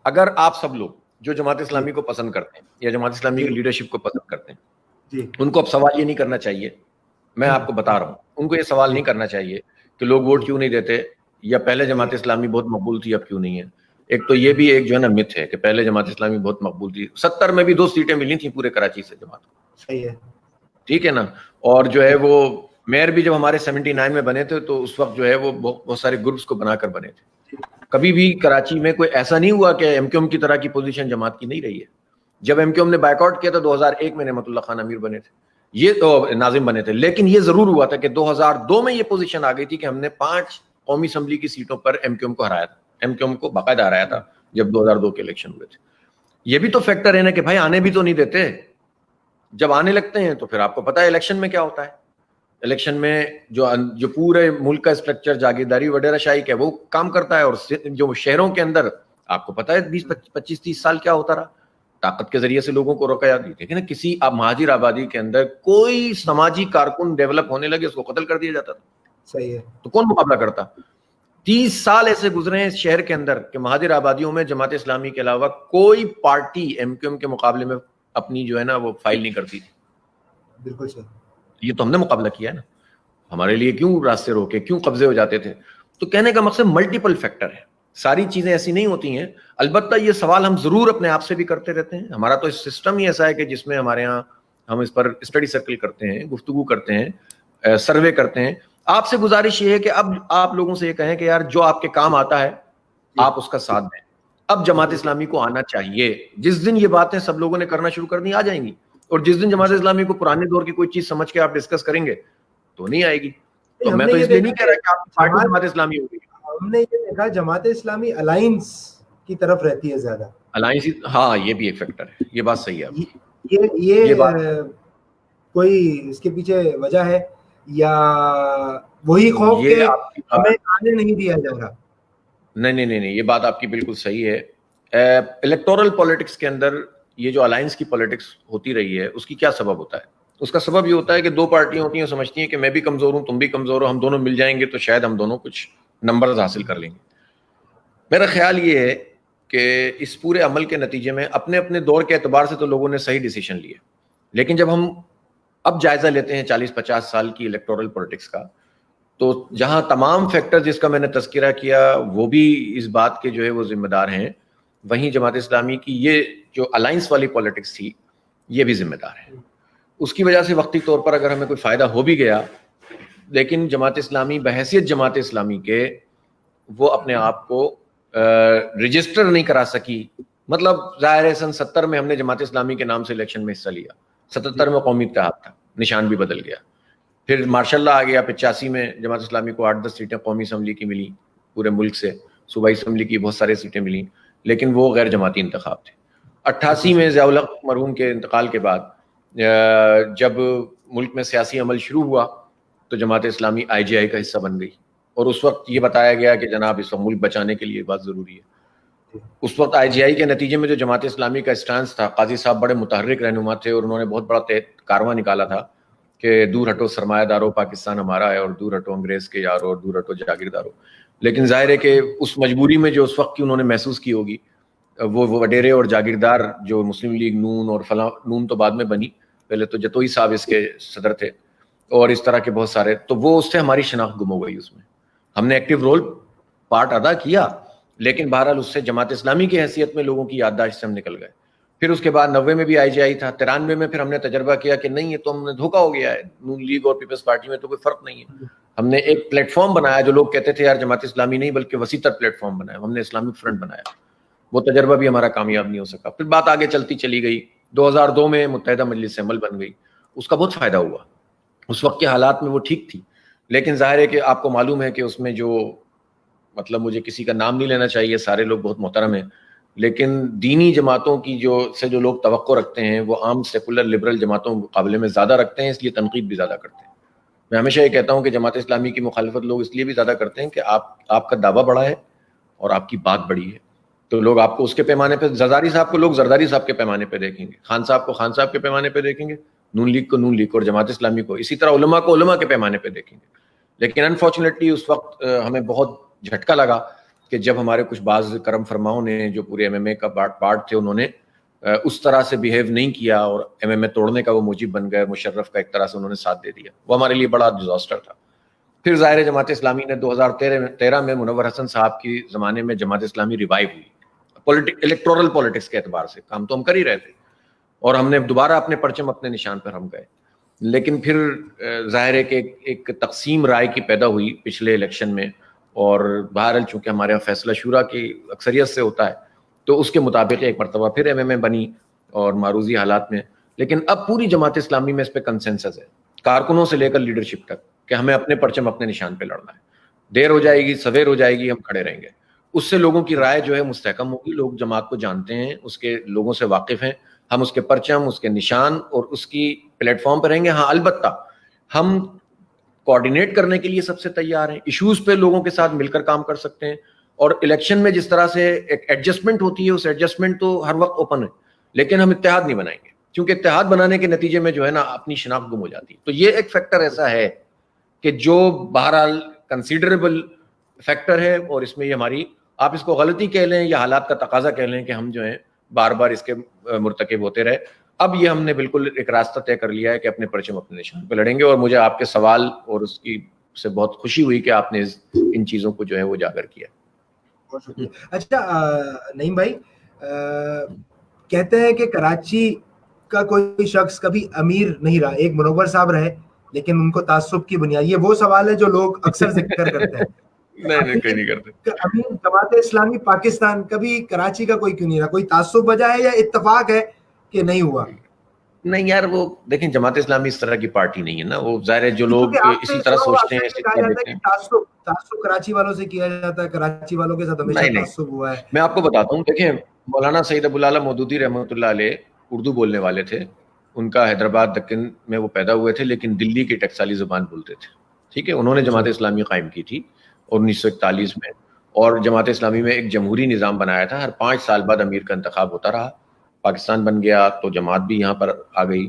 اگر آپ سب لوگ جو جماعت اسلامی کو پسند کرتے ہیں یا جماعت اسلامی کی لیڈرشپ کو پسند کرتے ہیں, ان کو اب سوال یہ نہیں کرنا چاہیے, میں آپ کو بتا رہا ہوں, ان کو یہ سوال نہیں کرنا چاہیے کہ لوگ ووٹ کیوں نہیں دیتے یا پہلے جماعت اسلامی بہت مقبول تھی اب کیوں نہیں ہے. ایک تو یہ بھی ایک جو ہے نا مت ہے کہ پہلے جماعت اسلامی بہت مقبول تھی. 70 میں بھی 2 سیٹیں ملی تھیں پورے کراچی سے جماعت کو, صحیح ہے, ٹھیک ہے نا. اور جو ہے وہ میئر بھی جب ہمارے 79 میں بنے تھے تو اس وقت جو ہے وہ بہت سارے گروپس کو بنا کر بنے تھے. کبھی بھی کراچی میں کوئی ایسا نہیں ہوا کہ ایم کیو ایم کی طرح کی پوزیشن جماعت کی نہیں رہی ہے. جب ایم کیو ایم نے بائیک آؤٹ کیا تھا 2001 میں نعمت اللہ خان امیر بنے تھے, یہ تو ناظم بنے تھے, لیکن یہ ضرور ہوا تھا کہ 2002 میں یہ پوزیشن آ گئی تھی کہ ہم نے 5 قومی اسمبلی کی سیٹوں پر ایم کیو ایم کو ہرایا تھا. ایم کیو ایم کو باقاعدہ ہرایا تھا جب 2002 کے الیکشن ہوئے تھے. یہ بھی تو فیکٹر ہے نا کہ بھائی آنے بھی تو نہیں دیتے, جب آنے لگتے ہیں تو پھر آپ کو پتا ہے الیکشن میں کیا ہوتا ہے. الیکشن میں جو پورے ملک کا اسٹرکچر جاگیرداری وغیرہ شاہی کا ہے وہ کام کرتا ہے, اور جو شہروں کے اندر آپ کو پتا ہے 20-25-30 سال کیا ہوتا رہا, طاقت کے ذریعے سے لوگوں کو روکا جاتی تھی. نا کسی مہاجر آبادی کے اندر کوئی سماجی کارکن ڈیولپ ہونے لگے اس کو قتل کر دیا جاتا تھا. صحیح ہے, تو کون مقابلہ کرتا؟ 30 سال ایسے گزرے ہیں اس شہر کے اندر کہ مہاجر آبادیوں میں جماعت اسلامی کے علاوہ کوئی پارٹی ایم کیو ایم کے مقابلے میں اپنی جو ہے نا وہ فائل نہیں کرتی تھی. بالکل صحیح. یہ تو ہم نے مقابلہ کیا ہے نا, ہمارے لیے کیوں راستے روکے, کیوں قبضے ہو جاتے تھے. تو کہنے کا مقصد ملٹیپل فیکٹر ہے, ساری چیزیں ایسی نہیں ہوتی ہیں. البتہ یہ سوال ہم ضرور اپنے آپ سے بھی کرتے رہتے ہیں. ہمارا تو سسٹم ہی ایسا ہے کہ جس میں ہمارے ہاں ہم اس پر اسٹڈی سرکل کرتے ہیں, گفتگو کرتے ہیں, سروے کرتے ہیں. آپ سے گزارش یہ ہے کہ اب آپ لوگوں سے یہ کہیں کہ یار جو آپ کے کام آتا ہے آپ اس کا ساتھ دیں. اب جماعت اسلامی کو آنا چاہیے. جس دن یہ باتیں سب لوگوں نے کرنا شروع کر دی آ جائیں گی, اور جس دن جماعت اسلامی کو پرانے دور کی کوئی چیز سمجھ کے آپ ڈسکس کریں گے تو نہیں آئے گی. تو میں تو اس لیے نہیں کہہ رہا کہ آپ پارٹی جماعت اسلامی ہوگی. ہم نے یہ دیکھا جماعت اسلامی الائنس کی طرف رہتی ہے زیادہ. الائنس, ہاں یہ بھی ایک فیکٹر ہے, یہ بات صحیح ہے. یہ کوئی اس کے پیچھے وجہ ہے یا وہی خوف کہ ہمیں آنے نہیں دیا جا رہا؟ نہیں, یہ بات آپ کی بالکل صحیح ہے. الیکٹورل پولیٹکس کے اندر یہ جو الائنس کی پولیٹکس ہوتی رہی ہے اس کی کیا سبب ہوتا ہے؟ اس کا سبب یہ ہوتا ہے کہ 2 پارٹیاں ہوتی ہیں, سمجھتی ہیں کہ میں بھی کمزور ہوں تم بھی کمزور ہو, ہم دونوں مل جائیں گے تو شاید ہم دونوں کچھ نمبرز حاصل کر لیں گے. میرا خیال یہ ہے کہ اس پورے عمل کے نتیجے میں اپنے اپنے دور کے اعتبار سے تو لوگوں نے صحیح ڈیسیشن لیے, لیکن جب ہم اب جائزہ لیتے ہیں 40-50 سال کی الیکٹورل پولیٹکس کا، تو جہاں تمام فیکٹر جس کا میں نے تذکرہ کیا وہ بھی اس بات کے جو ہے وہ ذمہ دار ہیں، وہیں جماعت اسلامی کی یہ جو الائنس والی پولیٹکس تھی یہ بھی ذمہ دار ہے. اس کی وجہ سے وقتی طور پر اگر ہمیں کوئی فائدہ ہو بھی گیا، لیکن جماعت اسلامی بحیثیت جماعت اسلامی کے وہ اپنے آپ کو رجسٹر نہیں کرا سکی. مطلب ظاہر ہے سن 70 میں ہم نے جماعت اسلامی کے نام سے الیکشن میں حصہ لیا، 77 میں قومی اتحاد تھا، نشان بھی بدل گیا، پھر ماشاء اللہ آ گیا 85 میں جماعت اسلامی کو 8-10 سیٹیں قومی اسمبلی کی ملی پورے ملک سے، صوبائی اسمبلی کی بہت ساری سیٹیں ملیں، لیکن وہ غیر جماعتی انتخاب تھے. 88 میں ضیاء الحق مرحوم کے انتقال کے بعد جب ملک میں سیاسی عمل شروع ہوا تو جماعت اسلامی IGI کا حصہ بن گئی، اور اس وقت یہ بتایا گیا کہ جناب اس وقت ملک بچانے کے لیے بات ضروری ہے. اس وقت IGI کے نتیجے میں جو جماعت اسلامی کا اسٹانس تھا، قاضی صاحب بڑے متحرک رہنما تھے اور انہوں نے بہت بڑا کارواں نکالا تھا کہ دور ہٹو سرمایہ داروں، پاکستان ہمارا ہے، اور دور ہٹو انگریز کے یاروں، اور دور ہٹو جاگیرداروں. لیکن ظاہر ہے کہ اس مجبوری میں جو اس وقت کی انہوں نے محسوس کی ہوگی، وہ وڈیرے اور جاگیردار جو مسلم لیگ نون اور فلاں نون تو بعد میں بنی، پہلے تو جتوئی صاحب اس کے صدر تھے اور اس طرح کے بہت سارے، تو وہ اس سے ہماری شناخت گم ہو گئی. اس میں ہم نے ایکٹیو رول پارٹ ادا کیا، لیکن بہرحال اس سے جماعت اسلامی کی حیثیت میں لوگوں کی یادداشت سے ہم نکل گئے. پھر اس کے بعد 90 میں بھی IGI تھا، 93 میں پھر ہم نے تجربہ کیا کہ نہیں یہ تو ہم نے دھوکہ ہو گیا ہے، نون لیگ اور پیپلز پارٹی میں تو کوئی فرق نہیں ہے. ہم نے ایک پلیٹ فارم بنایا، جو لوگ کہتے تھے یار جماعت اسلامی نہیں بلکہ وسیع تر پلیٹ فارم بنایا، ہم نے اسلامک فرنٹ بنایا. وہ تجربہ بھی ہمارا کامیاب نہیں ہو سکا. پھر بات آگے چلتی چلی گئی، 2002 میں متحدہ مجلس عمل بن گئی، اس کا بہت فائدہ ہوا. اس وقت کے حالات میں وہ ٹھیک تھی، لیکن ظاہر ہے کہ آپ کو معلوم ہے کہ اس میں جو مطلب مجھے کسی کا نام نہیں لینا چاہیے، سارے لوگ بہت محترم ہیں، لیکن دینی جماعتوں کی جو لوگ توقع رکھتے ہیں وہ عام سیکولر لبرل جماعتوں کے مقابلے میں زیادہ رکھتے ہیں، اس لیے تنقید بھی زیادہ کرتے ہیں. میں ہمیشہ یہ کہتا ہوں کہ جماعت اسلامی کی مخالفت لوگ اس لیے بھی زیادہ کرتے ہیں کہ آپ کا دعویٰ بڑا ہے اور آپ کی بات بڑی ہے، تو لوگ آپ کو اس کے پیمانے پہ، زرداری صاحب کو لوگ زرداری صاحب کے پیمانے پہ دیکھیں گے، خان صاحب کو خان صاحب کے پیمانے پہ دیکھیں گے، نون لیگ کو نون لیگ اور جماعت اسلامی کو اسی طرح علماء کو علماء کے پیمانے پہ دیکھیں گے. لیکن انفارچونیٹلی اس وقت ہمیں بہت جھٹکا لگا کہ جب ہمارے کچھ بعض کرم فرماؤں نے جو پورے MMA کا پارٹ تھے، انہوں نے اس طرح سے بیہیو نہیں کیا اور MMA توڑنے کا وہ موجب بن گئے، مشرف کا ایک طرح سے انہوں نے ساتھ دے دیا. وہ ہمارے لیے بڑا ڈیزاسٹر تھا. پھر ظاہر جماعت اسلامی نے 2013 میں منور حسن صاحب کی زمانے میں جماعت اسلامی ریوائیو ہوئی، الیکٹورل پولیٹکس کے اعتبار سے کام تو ہم کر ہی رہے تھے، اور ہم نے دوبارہ اپنے پرچم اپنے نشان پر ہم گئے. لیکن پھر ظاہر ہے کہ ایک تقسیم رائے کی پیدا ہوئی پچھلے الیکشن میں، اور بہرحال چونکہ ہمارے یہاں فیصلہ شورا کی اکثریت سے ہوتا ہے تو اس کے مطابق ایک مرتبہ پھر MMA بنی اور معروضی حالات میں. لیکن اب پوری جماعت اسلامی میں اس پہ کنسنسس ہے، کارکنوں سے لے کر لیڈرشپ تک، کہ ہمیں اپنے پرچم اپنے نشان پہ لڑنا ہے. دیر ہو جائے گی، سویر ہو جائے گی، ہم کھڑے رہیں گے. اس سے لوگوں کی رائے جو ہے مستحکم ہوگی، لوگ جماعت کو جانتے ہیں، اس کے لوگوں سے واقف ہیں، ہم اس کے پرچم، اس کے نشان اور اس کی پلیٹ فارم پہ رہیں گے. ہاں البتہ ہم کوآرڈینیٹ کرنے کے لیے سب سے تیار ہیں، ایشوز پہ لوگوں کے ساتھ مل کر کام کر سکتے ہیں، اور الیکشن میں جس طرح سے ایک ایڈجسٹمنٹ ہوتی ہے اس ایڈجسٹمنٹ تو ہر وقت اوپن ہے، لیکن ہم اتحاد نہیں بنائیں گے، کیونکہ اتحاد بنانے کے نتیجے میں جو ہے نا اپنی شناخت گم ہو جاتی ہے. تو یہ ایک فیکٹر ایسا ہے کہ جو بہرحال کنسیڈریبل فیکٹر ہے، اور اس میں یہ ہماری، آپ اس کو غلطی کہہ لیں یا حالات کا تقاضا کہہ لیں کہ ہم جو ہیں بار بار اس کے مرتکب ہوتے رہے. اب یہ ہم نے بالکل ایک راستہ طے کر لیا ہے کہ اپنے پرچم اپنے نشان پہ لڑیں گے، اور مجھے آپ کے سوال اور اس کی سے بہت خوشی ہوئی کہ آپ نے ان چیزوں کو جو ہے وہ اجاگر کیا. بہت شکریہ. اچھا نعیم بھائی، کہتے ہیں کہ کراچی کا کوئی شخص کبھی امیر نہیں رہا، ایک منور صاحب رہے لیکن ان کو تعصب کی بنیاد، یہ وہ سوال ہے جو لوگ اکثر ذکر کرتے ہیں. نہیں کوئی نہیں کرتے. امیر جماعت اسلامی پاکستان کبھی کراچی کا کوئی کیوں نہیں رہا؟ کوئی تعصب وجہ ہے یا اتفاق ہے کہ نہیں ہوا؟ نہیں یار، وہ دیکھیں جماعت اسلامی اس طرح کی پارٹی نہیں ہے نا، وہ ظاہر ہے جو لوگ اسی طرح سوچتے ہیں اسی طرح دیکھتے ہیں. تعصب کراچی والوں سے کیا جاتا ہے، کراچی والوں کے ساتھ ہمیشہ تعصب ہوا ہے. میں آپ کو بتاتا ہوں، دیکھیں مولانا سید ابو العلا مودودی رحمۃ اللہ علیہ اردو بولنے والے تھے، ان کا حیدرآباد دکن میں وہ پیدا ہوئے تھے، لیکن دلی کی ٹکسالی زبان بولتے تھے. ٹھیک ہے، انہوں نے جماعت اسلامی قائم کی تھی 1941 میں، اور جماعت اسلامی میں ایک جمہوری نظام بنایا تھا، ہر 5 سال بعد امیر کا انتخاب ہوتا رہا. پاکستان بن گیا تو جماعت بھی یہاں پر آ گئی،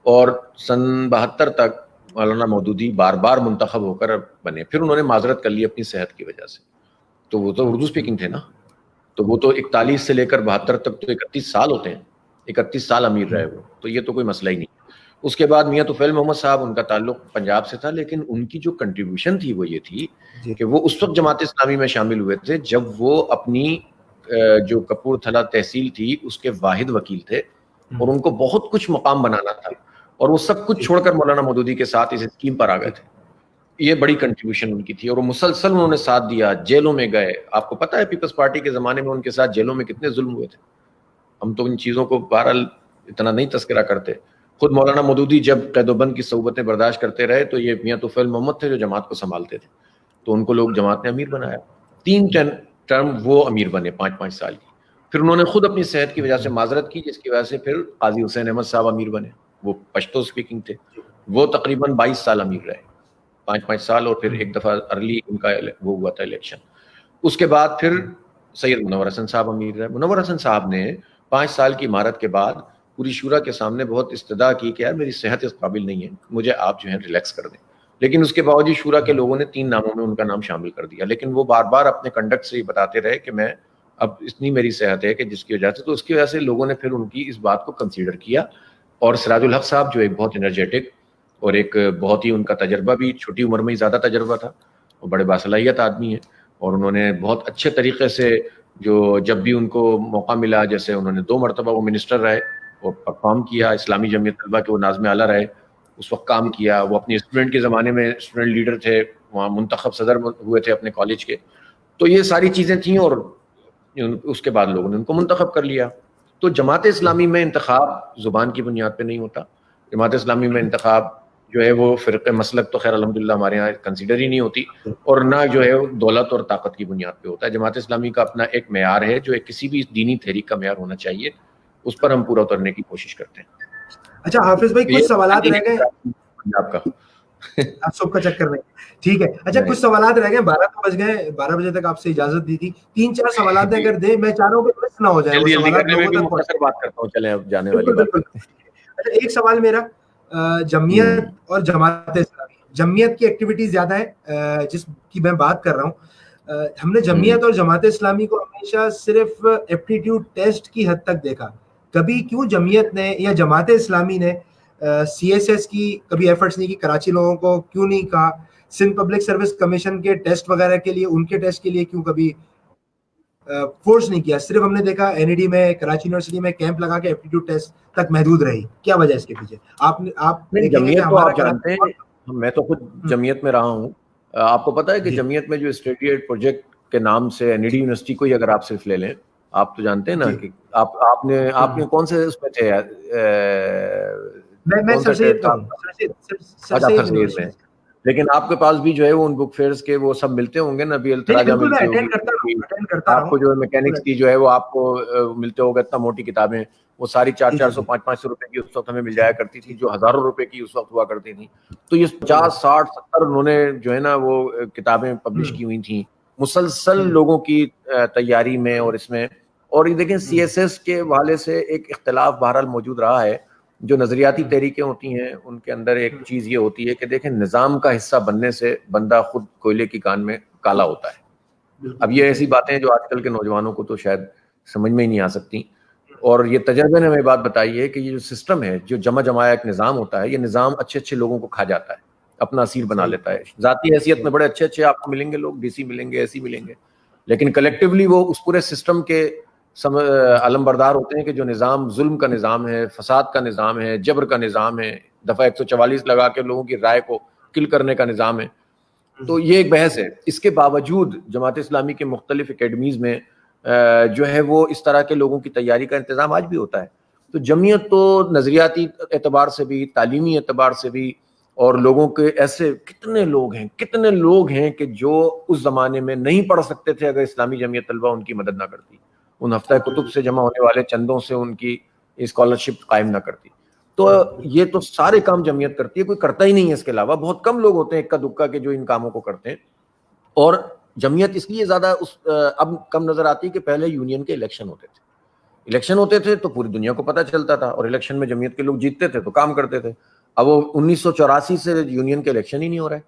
اور سن 72 تک مولانا مودودی بار بار منتخب ہو کر بنے. پھر انہوں نے معذرت کر لی اپنی صحت کی وجہ سے، تو وہ تو اردو اسپیکنگ تھے نا، تو وہ تو 41 سے لے کر 72 تک تو 31 سال ہوتے ہیں، 31 سال امیر رہے وہ، تو یہ تو کوئی مسئلہ ہی نہیں. اس کے بعد میاں طفیل محمد صاحب، ان کا تعلق پنجاب سے تھا، لیکن ان کی جو کنٹریبیوشن تھی وہ یہ تھی کہ وہ اس وقت جماعت اسلامی میں شامل ہوئے تھے جب وہ اپنی جو کپور تھلا تحصیل تھی اس کے واحد وکیل تھے، اور ان کو بہت کچھ مقام بنانا تھا، اور وہ سب کچھ چھوڑ کر مولانا مودودی کے ساتھ اس اسکیم پر آ گئے تھے. یہ بڑی کنٹریبیوشن ان کی تھی، اور وہ مسلسل انہوں نے ساتھ دیا، جیلوں میں گئے. آپ کو پتہ ہے پیپلز پارٹی کے زمانے میں ان کے ساتھ جیلوں میں کتنے ظلم ہوئے تھے. ہم تو ان چیزوں کو بہرحال اتنا نہیں تذکرہ کرتے. خود مولانا مودودی جب قید و بند کی صحبتیں برداشت کرتے رہے تو یہ میاں طفیل محمد تھے جو جماعت کو سنبھالتے تھے، تو ان کو لوگ جماعت نے امیر بنایا. 3 ٹرم وہ امیر بنے 5 سال کی. پھر انہوں نے خود اپنی صحت کی وجہ سے معذرت کی، جس کی وجہ سے پھر قاضی حسین احمد صاحب امیر بنے. وہ پشتو اسپیکنگ تھے، وہ تقریباً 22 سال امیر رہے، 5 سال، اور پھر ایک دفعہ ارلی ان کا وہ ہوا تھا الیکشن. اس کے بعد پھر سید منور حسن صاحب امیر رہے. منور حسن صاحب نے 5 سال کی امارت کے بعد پوری شورا کے سامنے بہت استدعا کی کہ یار میری صحت اس قابل نہیں ہے، مجھے آپ جو ہے ریلیکس کر دیں. لیکن اس کے باوجود شورا کے لوگوں نے 3 ناموں میں ان کا نام شامل کر دیا. لیکن وہ بار بار اپنے کنڈکٹ سے یہ بتاتے رہے کہ میں اب اتنی میری صحت ہے کہ جس کی وجہ سے، تو اس کی وجہ سے لوگوں نے پھر ان کی اس بات کو کنسیڈر کیا. اور سراج الحق صاحب جو ایک بہت انرجیٹک اور ایک بہت ہی ان کا تجربہ بھی چھوٹی عمر میں ہی زیادہ تجربہ تھا، وہ بڑے باصلاحیت آدمی ہیں، اور انہوں نے بہت اچھے طریقے سے جو جب بھی ان کو موقع ملا، جیسے انہوں نے 2 مرتبہ وہ منسٹر رہے، وہ پرفارم کیا. اسلامی جمعیت طلبہ کے وہ ناظم اعلیٰ رہے، اس وقت کام کیا. وہ اپنی اسٹوڈنٹ کے زمانے میں اسٹوڈنٹ لیڈر تھے، وہاں منتخب صدر ہوئے تھے اپنے کالج کے. تو یہ ساری چیزیں تھیں، اور اس کے بعد لوگوں نے ان کو منتخب کر لیا. تو جماعت اسلامی میں انتخاب زبان کی بنیاد پہ نہیں ہوتا. جماعت اسلامی میں انتخاب جو ہے وہ فرقہ مسلک تو خیر الحمدللہ ہمارے یہاں کنسیڈر ہی نہیں ہوتی، اور نہ جو ہے دولت اور طاقت کی بنیاد پہ ہوتا ہے. جماعت اسلامی کا اپنا ایک معیار ہے جو ایک کسی بھی دینی تحریک کا معیار ہونا چاہیے، اس پر ہم پورا اترنے کی کوشش کرتے ہیں. اچھا حافظ بھائی، کچھ سوالات رہ گئے پنجاب کا، آپ سب کا چکر نہیں، ٹھیک ہے. اچھا کچھ سوالات رہ گئے، 12 تو بج گئے، 12 بجے تک آپ سے اجازت دی تھی. 3-4 سوالات اگر دیں، میں چاہ رہا ہوں کہ مس نہ ہو جائے وہ سوالات لوگوں تک. مختصر بات کرتا ہوں، چلیں اب جانے والی بات. اچھا ایک سوال میرا، جمعیت اور جماعت اسلامی، جمعیت کی ایکٹیویٹی زیادہ ہے جس کی میں بات کر رہا ہوں. ہم نے جمعیت اور جماعت اسلامی کو ہمیشہ صرف ایپٹیٹیوڈ ٹیسٹ کی حد تک دیکھا. کبھی کیوں جمعیت نے یا جماعت اسلامی نے سی ایس ایس کی کبھی ایفرٹس نہیں کی؟ کراچی لوگوں کو کیوں نہیں کہا؟ سندھ پبلک سروس کمیشن کے ٹیسٹ وغیرہ کے لیے، ان کے ٹیسٹ کے لیے کیوں کبھی فورس نہیں کیا؟ صرف ہم نے دیکھا این ای ڈی میں، کراچی یونیورسٹی میں کیمپ لگا کے ایپٹیٹیوڈ ٹیسٹ تک محدود رہی. کیا وجہ اس کے پیچھے؟ آپ جمعیت تو آپ جانتے ہیں، میں تو خود جمعیت میں رہا ہوں. آپ کو پتا ہے کہ جمعیت میں جو اسٹیڈیٹ پروجیکٹ کے نام سے این ای ڈی یونیورسٹی کو ہی اگر آپ صرف لے لیں، آپ تو جانتے ہیں نا کہ آپ نے کون سے اس میں تھے؟ لیکن آپ کے پاس بھی جو ہے وہ ان بک فیئرز کے وہ سب ملتے ہوں گے نا، بھی التراجہ ملتی ہوگی آپ کو، جو ہے میکینکس کی جو ہے وہ آپ کو ملتے ہوگا. اتنا موٹی کتابیں وہ ساری 400 500 روپے کی اس وقت ہمیں مل جایا کرتی تھی، جو ہزاروں روپے کی اس وقت ہوا کرتی تھی. تو یہ 50 60 70 انہوں نے جو ہے نا وہ کتابیں پبلش کی ہوئی تھیں مسلسل لوگوں کی تیاری میں اور اس میں. اور یہ دیکھیں سی ایس ایس کے حوالے سے ایک اختلاف بہرحال موجود رہا ہے. جو نظریاتی تحریکیں ہوتی ہیں ان کے اندر ایک چیز یہ ہوتی ہے کہ دیکھیں نظام کا حصہ بننے سے بندہ خود کوئلے کی کان میں کالا ہوتا ہے. اب یہ ایسی باتیں ہیں جو آج کل کے نوجوانوں کو تو شاید سمجھ میں ہی نہیں آ سکتی. اور یہ تجربے نے ہمیں بات بتائی ہے کہ یہ جو سسٹم ہے، جو جمع جمایا ایک نظام ہوتا ہے، یہ نظام اچھے اچھے لوگوں کو کھا جاتا ہے، اپنا اسیر بنا لیتا ہے. ذاتی حیثیت میں بڑے اچھے اچھے آپ کو ملیں گے لوگ، ڈی سی ملیں گے، ایسی ملیں گے، لیکن کلیکٹیولی وہ اس پورے سسٹم کے علم بردار ہوتے ہیں کہ جو نظام ظلم کا نظام ہے، فساد کا نظام ہے، جبر کا نظام ہے، دفعہ 144 لگا کے لوگوں کی رائے کو کل کرنے کا نظام ہے. تو یہ ایک بحث ہے. اس کے باوجود جماعت اسلامی کے مختلف اکیڈمیز میں جو ہے وہ اس طرح کے لوگوں کی تیاری کا انتظام آج بھی ہوتا ہے. تو جمعیت تو نظریاتی اعتبار سے بھی، تعلیمی اعتبار سے بھی، اور لوگوں کے ایسے کتنے لوگ ہیں کہ جو اس زمانے میں نہیں پڑھ سکتے تھے اگر اسلامی جمعیت طلبہ ان کی مدد نہ کرتی، ان ہفتہ کتب سے جمع ہونے والے چندوں سے ان کی اسکالرشپ قائم نہ کرتی. تو یہ تو سارے کام جمعیت کرتی ہے، کوئی کرتا ہی نہیں ہے. اس کے علاوہ بہت کم لوگ ہوتے ہیں اکا دکا کے جو ان کاموں کو کرتے ہیں. اور جمعیت اس لیے زیادہ اب کم نظر آتی ہے کہ پہلے یونین کے الیکشن ہوتے تھے تو پوری دنیا کو پتہ چلتا تھا، اور الیکشن میں جمعیت کے لوگ جیتتے تھے تو کام کرتے تھے. اب وہ 1984 سے یونین کے الیکشن ہی نہیں ہو رہے.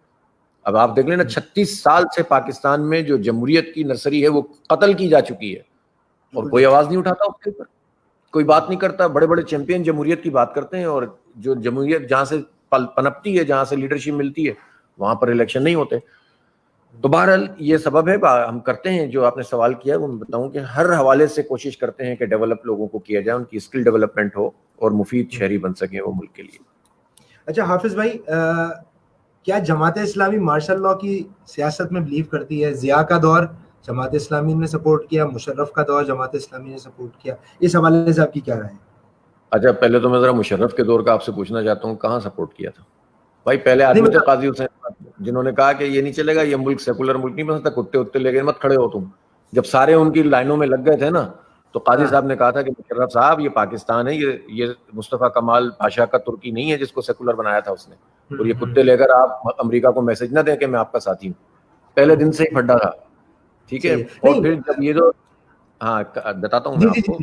اب آپ دیکھ لیں نا، 36 سال سے پاکستان میں جو جمہوریت کی نرسری ہے وہ قتل کی جا چکی ہے، اور کوئی آواز نہیں اٹھاتا اس کے اوپر. کوئی بات نہیں کرتا. بڑے بڑے چیمپئن جمہوریت کی بات کرتے ہیں, اور جو جمہوریت جہاں سے پنپتی ہے, جہاں سے لیڈرشپ ملتی ہے, وہاں پر الیکشن نہیں ہوتے. تو بہرحال یہ سبب ہے. ہم کرتے ہیں جو آپ نے سوال کیا وہ میں بتاؤں کہ ہر حوالے سے کوشش کرتے ہیں کہ ڈیولپ لوگوں کو کیا جائے, ان کی اسکل ڈیولپمنٹ ہو اور مفید شہری بن سکیں وہ ملک کے لیے. اچھا حافظ بھائی, کیا جماعت اسلامی مارشل لاء کی سیاست میں بلیو کرتی ہے؟ ضیاء کا دور جماعت اسلامی نے سپورٹ کیا, مشرف کا دور جماعت اسلامی نے سپورٹ کیا, اس حوالے سے آپ کی کیا رائے ہے؟ اچھا پہلے تو میں ذرا مشرف کے دور کا آپ سے پوچھنا چاہتا ہوں, کہاں سپورٹ کیا تھا بھائی؟ پہلے آدمی تھے قاضی حسین, جنہوں نے کہا کہ یہ نہیں چلے گا, یہ ملک سیکولر ملک نہیں بن سکتا, کتے اتتے لے گئے مت کھڑے ہو تم. جب سارے ان کی لائنوں میں لگ گئے تھے نا, تو قاضی صاحب نے کہا تھا کہ مشرف صاحب یہ پاکستان ہے, یہ مصطفیٰ کمال پاشا کا ترکی نہیں ہے جس کو سیکولر بنایا تھا اس نے, اور یہ کتے لے کر آپ امریکہ کو میسج نہ دیں کہ میں آپ کا ساتھی ہوں. پہلے دن سے ہی پھڈا تھا, ٹھیک ہے. اور پھر جب یہ جو ہاں بتاتا ہوں میں آپ کو,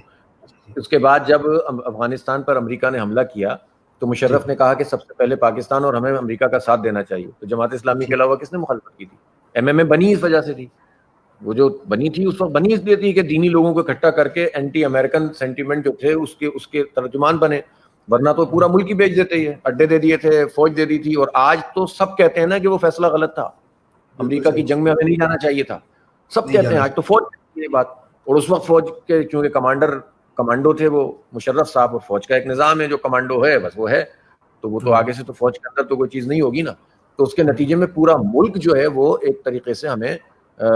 اس کے بعد جب افغانستان پر امریکہ نے حملہ کیا تو مشرف نے کہا کہ سب سے پہلے پاکستان اور ہمیں امریکہ کا ساتھ دینا چاہیے. تو جماعت اسلامی کے علاوہ کس نے مخالفت کی تھی؟ ایم ایم اے بنی اس وجہ سے تھی. وہ جو بنی تھی اس وقت بنی اس لیے تھی کہ دینی لوگوں کو اکٹھا کر کے اینٹی امریکن سینٹیمنٹ جو تھے اس کے ترجمان بنے, ورنہ تو پورا ملک ہی بیچ دیتے ہی, اڈے دے دیے تھے, فوج دے دی تھی. اور آج تو سب کہتے ہیں نا کہ وہ فیصلہ غلط تھا, امریکہ کی جنگ میں ہمیں نہیں جانا چاہیے تھا, سب کہتے ہیں. آج تو فوج یہ بات, اور اس وقت فوج کے چونکہ کمانڈو تھے وہ مشرف صاحب, اور فوج کا ایک نظام ہے جو کمانڈو ہے بس وہ ہے, تو وہ تو آگے سے تو فوج کے اندر تو کوئی چیز نہیں ہوگی نا. تو اس کے نتیجے میں پورا ملک جو ہے وہ ایک طریقے سے ہمیں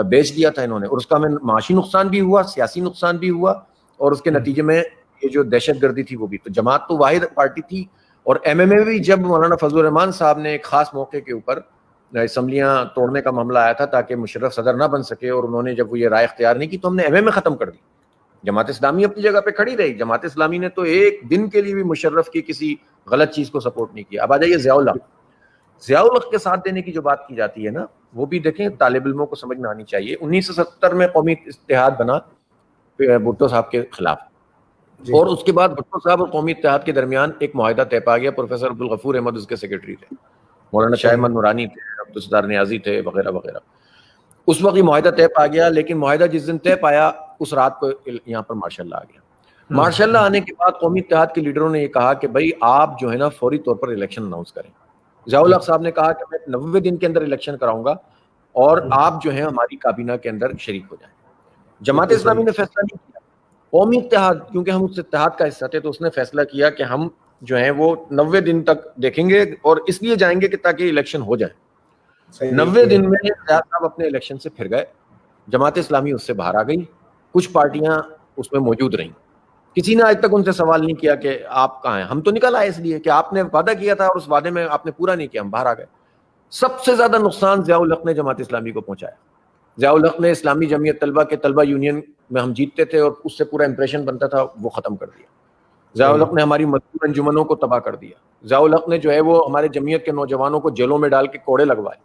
بیچ دیا تھا انہوں نے, اور اس کا ہمیں معاشی نقصان بھی ہوا, سیاسی نقصان بھی ہوا, اور اس کے نتیجے میں یہ جو دہشت گردی تھی وہ بھی. تو جماعت تو واحد پارٹی تھی. اور ایم ایم اے بھی جب مولانا فضل الرحمان صاحب نے ایک خاص موقع کے اوپر اسمبلیاں توڑنے کا معاملہ آیا تھا تاکہ مشرف صدر نہ بن سکے, اور انہوں نے جب وہ یہ رائے اختیار نہیں کی تو ہم نے ایم ایم اے ختم کر دی. جماعت اسلامی اپنی جگہ پہ کھڑی رہی. جماعت اسلامی نے تو ایک دن کے لیے بھی مشرف کی کسی غلط چیز کو سپورٹ نہیں کیا. اب آ جائیے ضیاء الحق. ضیاء الحق کے ساتھ دینے کی جو بات کی جاتی ہے نا, وہ بھی دیکھیں طالب علموں کو سمجھ میں آنی چاہیے. 1970 میں قومی اتحاد بنا بھٹو صاحب کے خلاف, اور اس کے بعد بھٹو صاحب اور قومی اتحاد کے درمیان ایک معاہدہ طے پا گیا. پروفیسر عبدالغفور احمد اس کے سیکرٹری تھے, مولانا شاہ احمد نورانی تھے, عبدالستار نیازی تھے, وغیرہ وغیرہ. اس وقت یہ معاہدہ طے پا گیا, لیکن معاہدہ جس دن طے پایا اس رات کو یہاں پر مارشل لا آ گیا. مارشل لا آنے کے بعد قومی اتحاد کے لیڈروں نے یہ کہا کہ بھائی آپ جو ہے نا فوری طور پر الیکشن اناؤنس کریں. ضیاء الحق صاحب نے کہا کہ میں 90 دن کے اندر الیکشن کراؤں گا, اور آپ جو ہیں ہماری کابینہ کے اندر شریک ہو جائیں. جماعت اسلامی نے فیصلہ نہیں کیا. قومی اتحاد, کیونکہ ہم اس اتحاد کا حصہ تھے, تو اس نے فیصلہ کیا کہ ہم جو ہیں وہ 90 دن تک دیکھیں گے, اور اس لیے جائیں گے کہ تاکہ الیکشن ہو جائے. 90 دن میں ضیاء صاحب اپنے الیکشن سے پھر گئے. جماعت اسلامی اس سے باہر آ گئی. کچھ پارٹیاں اس میں موجود رہیں. کسی نے آج تک ان سے سوال نہیں کیا کہ آپ کہاں ہیں. ہم تو نکل آئے اس لیے کہ آپ نے وعدہ کیا تھا اور اس وعدے میں آپ نے پورا نہیں کیا, ہم باہر آ گئے. سب سے زیادہ نقصان ضیاء الحق نے جماعت اسلامی کو پہنچایا. ضیاء الحق نے اسلامی جمعیت طلبہ کے طلبہ یونین میں ہم جیتتے تھے اور اس سے پورا امپریشن بنتا تھا, وہ ختم کر دیا. ضیاء الحق نے ہماری مزدور انجمنوں کو تباہ کر دیا. ضیاء الحق نے جو ہے وہ ہمارے جمعیت کے نوجوانوں کو جیلوں میں ڈال کے کوڑے لگوائے.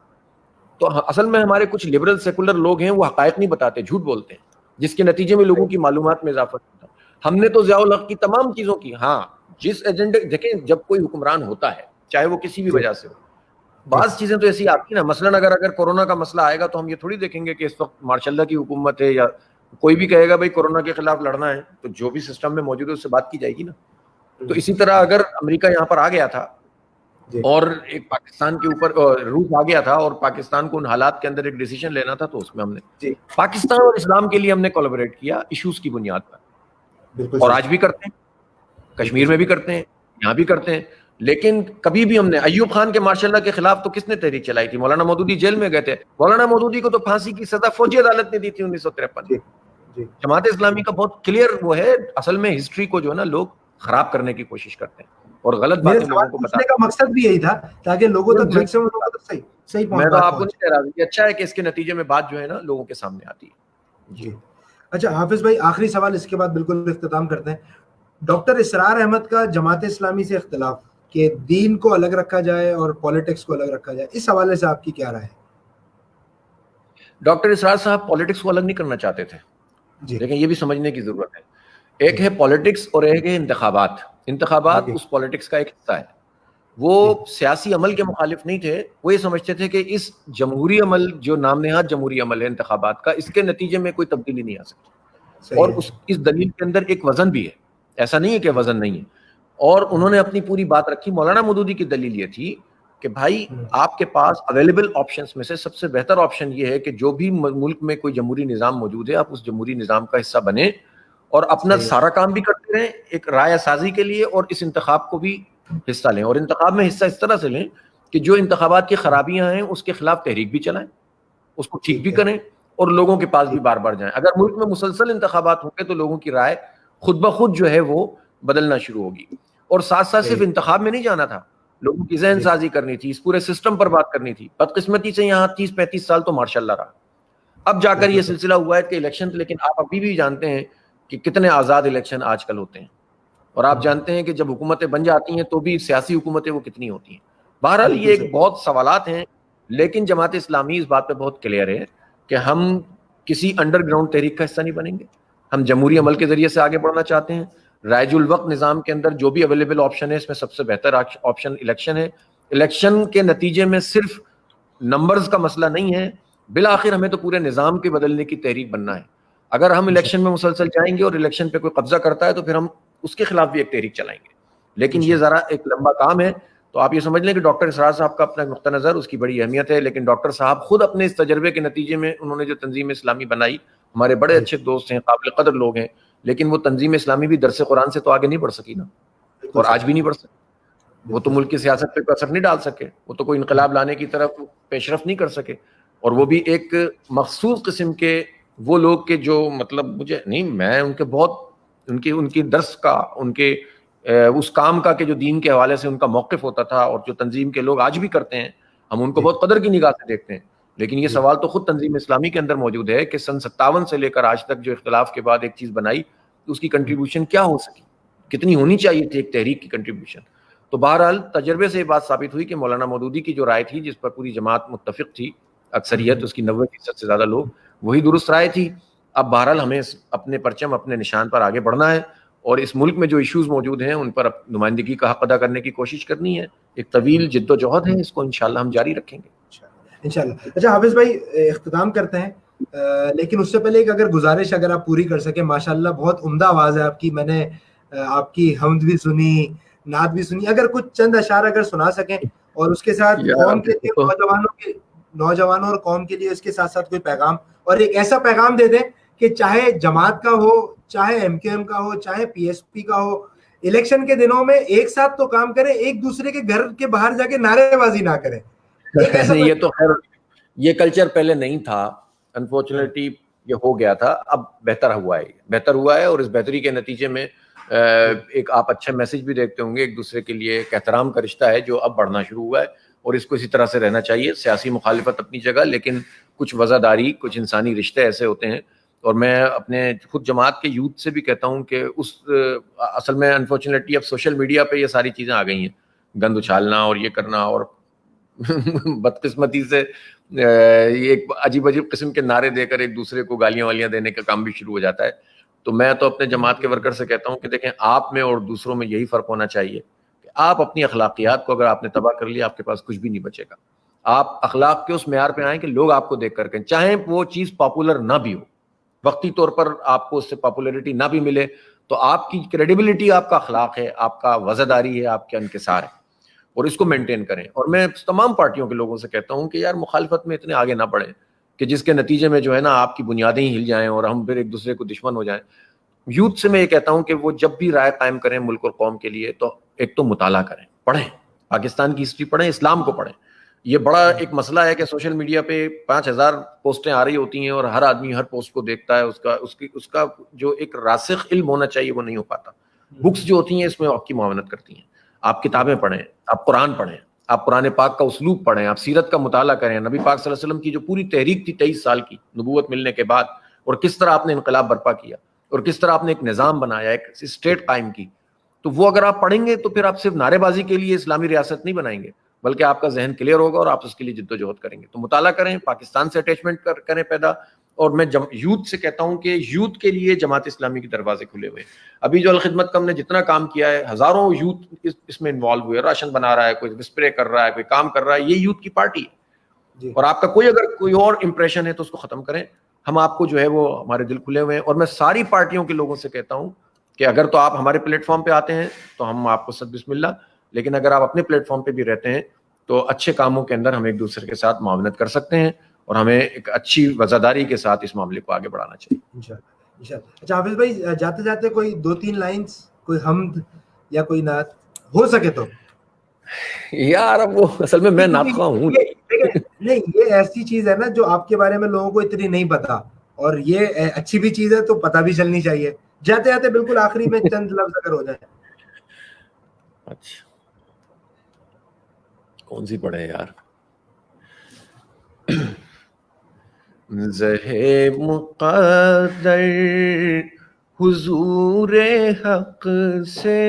تو اصل میں ہمارے کچھ لبرل سیکولر لوگ ہیں وہ حقائق نہیں بتاتے, جھوٹ بولتے ہیں, جس کے نتیجے میں لوگوں کی معلومات میں اضافہ ہوتا ہے. ہم نے تو ضیاء الحق کی تمام چیزوں کی, ہاں جس ایجنڈے, دیکھیں جب کوئی حکمران ہوتا ہے چاہے وہ کسی بھی وجہ سے ہو, بعض چیزیں تو ایسی آتی ہیں نا. مثلاً اگر کورونا کا مسئلہ آئے گا تو ہم یہ تھوڑی دیکھیں گے کہ اس وقت ماشاء اللہ کی حکومت ہے, یا کوئی بھی کہے گا بھائی کورونا کے خلاف لڑنا ہے, تو جو بھی سسٹم میں موجود ہے اس سے بات کی جائے گی نا. تو اسی طرح اگر امریکہ یہاں پر آ گیا تھا اور ایک پاکستان کے اوپر روس آ گیا تھا اور پاکستان کو ان حالات کے اندر ایک ڈیسیجن لینا تھا, تو اس میں ہم نے پاکستان اور اسلام کے لیے ہم نے کولیبریٹ کیا ایشوز کی بنیاد پر, اور آج بھی کرتے ہیں, کشمیر میں بھی کرتے ہیں, یہاں بھی کرتے ہیں. لیکن کبھی بھی ہم نے ایوب خان کے ماشاء اللہ کے خلاف تو کس نے تحریک چلائی تھی؟ مولانا مودودی جیل میں گئے تھے. مولانا مودودی کو تو پھانسی کی سزا فوجی عدالت نے دی تھی 1953. جماعت اسلامی کا بہت کلیئر وہ ہے. اصل میں ہسٹری کو جو ہے نا لوگ خراب کرنے کی کوشش کرتے ہیں اور غلط باتیں لوگوں کو بتانے کا مقصد بھی یہی تھا تاکہ لوگوں تک میکسیمم لوگوں تک صحیح میں تو آپ کو نہیں کہہ رہا کہ اچھا ہے کہ اس کے نتیجے میں بات جو ہے نا لوگوں کے سامنے آتی ہے. جی اچھا حافظ بھائی, آخری سوال اس کے بعد بالکل اختتام کرتے ہیں. ڈاکٹر اسرار احمد کا جماعت اسلامی سے اختلاف کہ دین کو الگ رکھا جائے اور پالیٹکس کو الگ رکھا جائے, اس حوالے سے آپ کی کیا رائے ہے؟ ڈاکٹر اسرار صاحب پالیٹکس کو الگ نہیں کرنا چاہتے تھے. لیکن یہ بھی سمجھنے کی ضرورت ہے, ایک ہے پالیٹکس اور ایک ہے انتخابات. انتخابات اس پالیٹکس کا ایک حصہ ہے. وہ سیاسی عمل کے مخالف نہیں تھے, وہ یہ سمجھتے تھے کہ اس جمہوری عمل جو نام نہاد جمہوری عمل ہے انتخابات کا, اس کے نتیجے میں کوئی تبدیلی نہیں آ سکتی. اور اس دلیل کے اندر ایک وزن بھی ہے ایسا نہیں ہے کہ وزن نہیں ہے. اور انہوں نے اپنی پوری بات رکھی. مولانا مودودی کی دلیل یہ تھی کہ بھائی آپ کے پاس اویلیبل آپشنز میں سے سب سے بہتر آپشن یہ ہے کہ جو بھی ملک میں کوئی جمہوری نظام موجود ہے آپ اس جمہوری نظام کا حصہ بنیں اور اپنا سارا کام بھی کرتے رہیں ایک رائے سازی کے لیے, اور اس انتخاب کو بھی حصہ لیں, اور انتخاب میں حصہ اس طرح سے لیں کہ جو انتخابات کی خرابیاں ہیں اس کے خلاف تحریک بھی چلائیں, اس کو ٹھیک بھی کریں, اور لوگوں کے پاس بھی بار بار جائیں. اگر ملک میں مسلسل انتخابات ہوں گے تو لوگوں کی رائے خود بخود جو ہے وہ بدلنا شروع ہوگی. اور ساتھ ساتھ صرف انتخاب میں نہیں جانا تھا, لوگوں کی ذہن سازی کرنی تھی, اس پورے سسٹم پر بات کرنی تھی. بدقسمتی سے یہاں 30-35 سال تو ماشاءاللہ رہا, اب جا کر یہ سلسلہ ہوا ہے کہ الیکشن, لیکن آپ ابھی بھی جانتے ہیں کہ کتنے آزاد الیکشن آج کل ہوتے ہیں, اور آپ جانتے ہیں کہ جب حکومتیں بن جاتی ہیں تو بھی سیاسی حکومتیں وہ کتنی ہوتی ہیں. بہرحال یہ ایک بہت سوالات ہیں, لیکن جماعت اسلامی اس بات پہ بہت کلیئر ہے کہ ہم کسی انڈر گراؤنڈ تحریک کا حصہ نہیں بنیں گے. ہم جمہوری عمل کے ذریعے سے آگے بڑھنا چاہتے ہیں. رائج الوقت نظام کے اندر جو بھی اویلیبل آپشن ہے اس میں سب سے بہتر آپشن الیکشن ہے. الیکشن کے نتیجے میں صرف نمبرز کا مسئلہ نہیں ہے, بالآخر ہمیں تو پورے نظام کے بدلنے کی تحریک بننا ہے. اگر ہم الیکشن میں مسلسل جائیں گے اور الیکشن پہ کوئی قبضہ کرتا ہے تو پھر ہم اس کے خلاف بھی ایک تحریک چلائیں گے, لیکن یہ ذرا ایک لمبا کام ہے. تو آپ یہ سمجھ لیں کہ ڈاکٹر اسرار صاحب کا اپنا نقطہ نظر, اس کی بڑی اہمیت ہے, لیکن ڈاکٹر صاحب خود اپنے اس تجربے کے نتیجے میں انہوں نے جو تنظیم اسلامی بنائی, ہمارے بڑے اچھے دوست ہیں, قابل قدر لوگ ہیں, لیکن وہ تنظیم اسلامی بھی درس قرآن سے تو آگے نہیں بڑھ سکی نا, اور آج بھی نہیں بڑھ سکی. وہ تو ملک کی سیاست پہ اثر نہیں ڈال سکے, وہ تو کوئی انقلاب لانے کی طرف پیش رفت نہیں کر سکے, اور وہ بھی ایک مخصوص قسم کے وہ لوگ کے جو مطلب مجھے نہیں, میں ان کے بہت ان کی درس کا, ان کے اس کام کا کہ جو دین کے حوالے سے ان کا موقف ہوتا تھا, اور جو تنظیم کے لوگ آج بھی کرتے ہیں, ہم ان کو بہت قدر کی نگاہ سے دیکھتے ہیں. لیکن یہ سوال تو خود تنظیم اسلامی کے اندر موجود ہے کہ سن 57 سے لے کر آج تک جو اختلاف کے بعد ایک چیز بنائی, اس کی کنٹریبیوشن کیا ہو سکی, کتنی ہونی چاہیے تھی ایک تحریک کی کنٹریبیوشن. تو بہرحال تجربے سے یہ بات ثابت ہوئی کہ مولانا مودودی کی جو رائے تھی, جس پر پوری جماعت متفق تھی, اکثریت اس کی 90% سے زیادہ لوگ, وہی درست رائے تھی. اب بہرحال ہمیں اپنے پرچم, اپنے نشان پر آگے بڑھنا ہے, اور اس ملک میں جو ایشوز موجود ہیں ان پر نمائندگی کا حق ادا کرنے کی کوشش کرنی ہے. ایک طویل جد و جہد ہے, اس کو انشاءاللہ ہم جاری رکھیں گے انشاءاللہ. اچھا حافظ بھائی, اختتام کرتے ہیں, لیکن اس سے پہلے ایک اگر گزارش اگر آپ پوری کر سکیں. ماشاءاللہ بہت عمدہ آواز ہے آپ کی, میں نے آپ کی حمد بھی سنی, نعت بھی سنی, اگر کچھ چند اشعار اگر سنا سکیں, اور اس کے ساتھ قوم کے لیے, نوجوانوں اور قوم کے لیے اس کے ساتھ ساتھ کوئی پیغام, اور ایک ایسا پیغام دے دیں کہ چاہے جماعت کا ہو, چاہے ایم کیو ایم کا ہو, چاہے پی ایس پی کا ہو, الیکشن کے دنوں میں ایک ساتھ تو کام کریں, ایک دوسرے کے گھر کے باہر جا کے نعرے بازی نہ کریں. یہ تو خیر یہ کلچر پہلے نہیں تھا, انفارچونیٹلی یہ ہو گیا تھا, اب بہتر ہوا ہے, اور اس بہتری کے نتیجے میں ایک آپ اچھا میسج بھی دیکھتے ہوں گے, ایک دوسرے کے لیے ایک احترام کا رشتہ ہے جو اب بڑھنا شروع ہوا ہے, اور اس کو اسی طرح سے رہنا چاہیے. سیاسی مخالفت اپنی جگہ, لیکن کچھ وزاداری, کچھ انسانی رشتے ایسے ہوتے ہیں. اور میں اپنے خود جماعت کے یوتھ سے بھی کہتا ہوں کہ اس اصل میں انفارچونیٹلی اب سوشل میڈیا پہ یہ ساری چیزیں آ گئی ہیں, گند اچھالنا اور یہ کرنا, اور بدقسمتی سے ایک عجیب قسم کے نعرے دے کر ایک دوسرے کو گالیاں والیاں دینے کا کام بھی شروع ہو جاتا ہے. تو میں تو اپنے جماعت کے ورکر سے کہتا ہوں کہ دیکھیں, آپ میں اور دوسروں میں یہی فرق ہونا چاہیے کہ آپ اپنی اخلاقیات کو اگر آپ نے تباہ کر لیا, آپ کے پاس کچھ بھی نہیں بچے گا. آپ اخلاق کے اس معیار پہ آئیں کہ لوگ آپ کو دیکھ کر کہیں, چاہے وہ چیز پاپولر نہ بھی ہو, وقتی طور پر آپ کو اس سے پاپولیرٹی نہ بھی ملے, تو آپ کی کریڈیبلٹی آپ کا اخلاق ہے, آپ کا وزاداری ہے, آپ کا انکسار ہے, اور اس کو مینٹین کریں. اور میں تمام پارٹیوں کے لوگوں سے کہتا ہوں کہ یار مخالفت میں اتنے آگے نہ بڑھیں کہ جس کے نتیجے میں جو ہے نا آپ کی بنیادیں ہی ہل جائیں اور ہم پھر ایک دوسرے کو دشمن ہو جائیں. یوتھ سے میں یہ کہتا ہوں کہ وہ جب بھی رائے قائم کریں ملک اور قوم کے لیے, تو ایک تو مطالعہ کریں, پڑھیں, پاکستان کی ہسٹری پڑھیں, اسلام کو پڑھیں. یہ بڑا ایک مسئلہ ہے کہ سوشل میڈیا پہ 5000 پوسٹیں آ رہی ہوتی ہیں, اور ہر آدمی ہر پوسٹ کو دیکھتا ہے, اس کا جو ایک راسخ علم ہونا چاہیے وہ نہیں ہو پاتا. بکس جو ہوتی ہیں اس میں آپ کی معاونت کرتی ہیں. آپ کتابیں پڑھیں, آپ قرآن پڑھیں, آپ قرآن پاک کا اسلوب پڑھیں, آپ سیرت کا مطالعہ کریں, نبی پاک صلی اللہ علیہ وسلم کی جو پوری تحریک تھی 23 سال کی نبوت ملنے کے بعد, اور کس طرح آپ نے انقلاب برپا کیا, اور کس طرح آپ نے ایک نظام بنایا, ایک اسٹیٹ قائم کی. تو وہ اگر آپ پڑھیں گے تو پھر آپ صرف نعرے بازی کے لیے اسلامی ریاست نہیں بنائیں گے, بلکہ آپ کا ذہن کلیئر ہوگا اور آپ اس کے لیے جد و جہد کریں گے. تو مطالعہ کریں, پاکستان سے اٹیچمنٹ کریں پیدا. اور میں یوتھ سے کہتا ہوں کہ یوتھ کے لیے جماعت اسلامی کے دروازے کھلے ہوئے ہیں. ابھی جو الخدمت کا ہم نے جتنا کام کیا ہے, ہزاروں یوتھ اس میں انوالو ہوئے, راشن بنا رہا ہے, کوئی اسپرے کر رہا ہے, کوئی کام کر رہا ہے, یہ یوتھ کی پارٹی ہے. اور آپ کا کوئی اور امپریشن ہے تو اس کو ختم کریں. ہم آپ کو جو ہے وہ ہمارے دل کھلے ہوئے ہیں. اور میں ساری پارٹیوں کے لوگوں سے کہتا ہوں کہ اگر تو آپ ہمارے پلیٹ فارم پہ آتے ہیں تو ہم آپ کو سب بسم اللہ، لیکن اگر آپ اپنے پلیٹ فارم پہ بھی رہتے ہیں تو اچھے کاموں کے اندر ہم ایک دوسرے کے ساتھ معاونت کر سکتے ہیں، اور ہمیں ایک اچھی وزاداری کے ساتھ اس معاملے کو آگے بڑھانا چاہیے انشاءاللہ۔ اچھا حافظ بھائی، جاتے جاتے کوئی 2-3 لائنز، کوئی حمد یا کوئی نعت ہو سکے تو؟ یار اب وہ اصل میں نعت خواہ ہوں نہیں، یہ ایسی چیز ہے نا جو آپ کے بارے میں لوگوں کو اتنی نہیں پتا، اور یہ اچھی بھی چیز ہے تو پتہ بھی چلنی چاہیے، جاتے جاتے بالکل آخری میں چند لفظ اگر ہو جائے۔ اچھا کون سی پڑھے یار؟ زہ مقدر حضور حق سے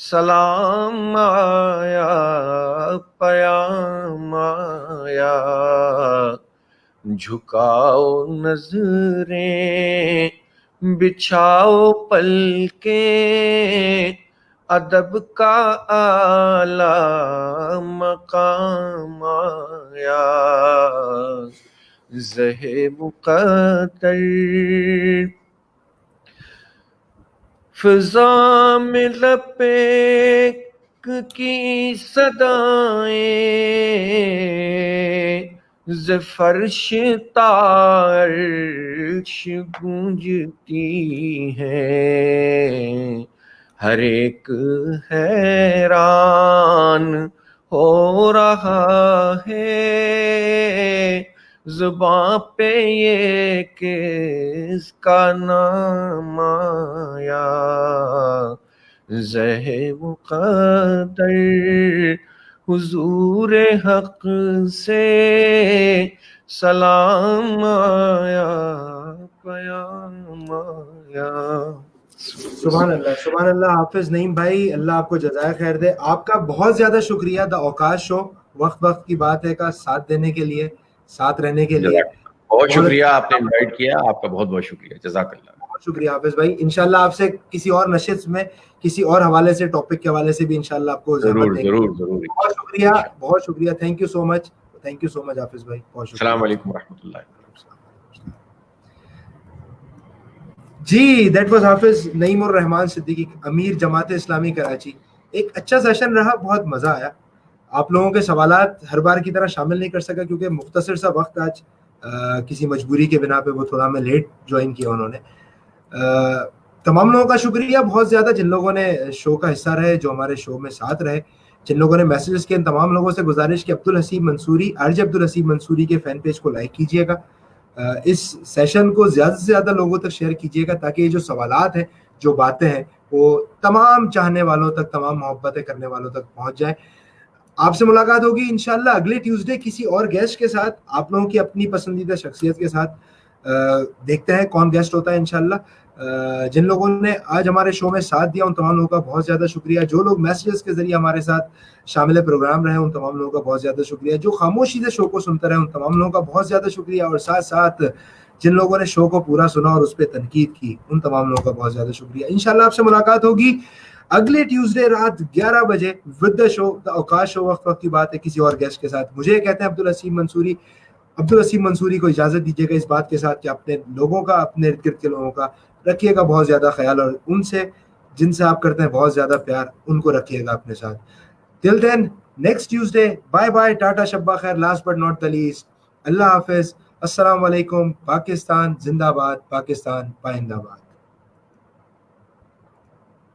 سلام آیا، پیام آیا، جھکاؤ نظریں بچھاؤ پلکیں، ادب کا اعلی مقام آیا، زہ مقدر فضا میں لبیک کی صدائیں، ز فرش تا عرش گونجتی ہیں، ہر ایک حیران ہو رہا ہے، زباں پہ یہ کس کا نام آیا، زہ مقدر حضور حق سے سلام آیا، پیام آیا۔ سبحان اللہ، سبحان اللہ۔ حافظ نعیم بھائی، اللہ آپ کو جزائے خیر دے۔ آپ کا بہت زیادہ شکریہ دا اوقاش شو، وقت کی بات ہے کا ساتھ دینے کے لیے، ساتھ رہنے کے لیے بہت شکریہ، آپ نے انوائٹ کیا، آپ کا بہت بہت شکریہ، جزاک اللہ۔ بہت شکریہ حافظ بھائی، انشاءاللہ آپ سے کسی اور نشست میں کسی اور حوالے سے، ٹاپک کے حوالے سے بھی انشاءاللہ آپ کو ضرور ضرور ضرور۔ بہت شکریہ، بہت شکریہ، thank you so much, thank you so much Hafiz بھائی، بہت شکریہ۔ السلام علیکم ورحمۃ اللہ۔ جی دیٹ واز حافظ نعیم الرحمان صدیقی، امیر جماعت اسلامی کراچی۔ ایک اچھا سیشن رہا، بہت مزہ آیا۔ آپ لوگوں کے سوالات ہر بار کی طرح شامل نہیں کر سکا کیونکہ مختصر سا وقت آج کسی مجبوری کے بنا پہ وہ تھوڑا میں لیٹ جوائن کیا انہوں نے۔ تمام لوگوں کا شکریہ بہت زیادہ، جن لوگوں نے شو کا حصہ رہے، جو ہمارے شو میں ساتھ رہے، جن لوگوں نے میسیجز کیے، ان تمام لوگوں سے گزارش کہ عبدالحسیب منصوری، RJ عبدالحسیب منصوری کے فین پیج کو لائک کیجیے گا، اس سیشن کو زیادہ سے زیادہ لوگوں تک شیئر کیجیے گا تاکہ یہ جو سوالات ہیں، جو باتیں ہیں، وہ تمام چاہنے والوں تک، تمام محبتیں کرنے والوں تک پہنچ جائیں۔ آپ سے ملاقات ہوگی انشاءاللہ اگلے ٹیوزڈے کسی اور گیسٹ کے ساتھ، آپ لوگوں کی اپنی پسندیدہ شخصیت کے ساتھ۔ دیکھتے ہیں کون گیسٹ ہوتا ہے انشاءاللہ۔ جن لوگوں نے آج ہمارے شو میں ساتھ دیا ان تمام لوگوں کا بہت زیادہ شکریہ، جو لوگ میسیجز کے ذریعے ہمارے ساتھ شامل پروگرام رہے ان تمام لوگوں کا بہت زیادہ شکریہ، جو خاموشی سے شو کو سنتے رہے ان تمام لوگوں کا بہت زیادہ شکریہ، اور ساتھ ساتھ جن لوگوں نے شو کو پورا سنا اور اس پہ تنقید کی ان تمام لوگوں کا بہت زیادہ شکریہ۔ انشاءاللہ آپ سے ملاقات ہوگی اگلے ٹیوزڈے رات 11 بجے ود دا شو، دا اوقاش شو، وقت کی بات ہے، کسی اور گیسٹ کے ساتھ۔ مجھے کہتے ہیں عبدالحسیب منصوری۔ عبدالحسیب منصوری کو اجازت دیجیے گا اس بات کے ساتھ کہ اپنے لوگوں کا، اپنے ارد گرد کے لوگوں کا رکھیے گا بہت زیادہ خیال، اور ان سے جن سے آپ کرتے ہیں بہت زیادہ پیار، ان کو رکھیے گا اپنے ساتھ۔ Till then next Tuesday, bye bye, tata, شب خیر، last but not the least, اللہ حافظ، السلام علیکم، پاکستان زندہ باد، پاکستان پائندہ باد۔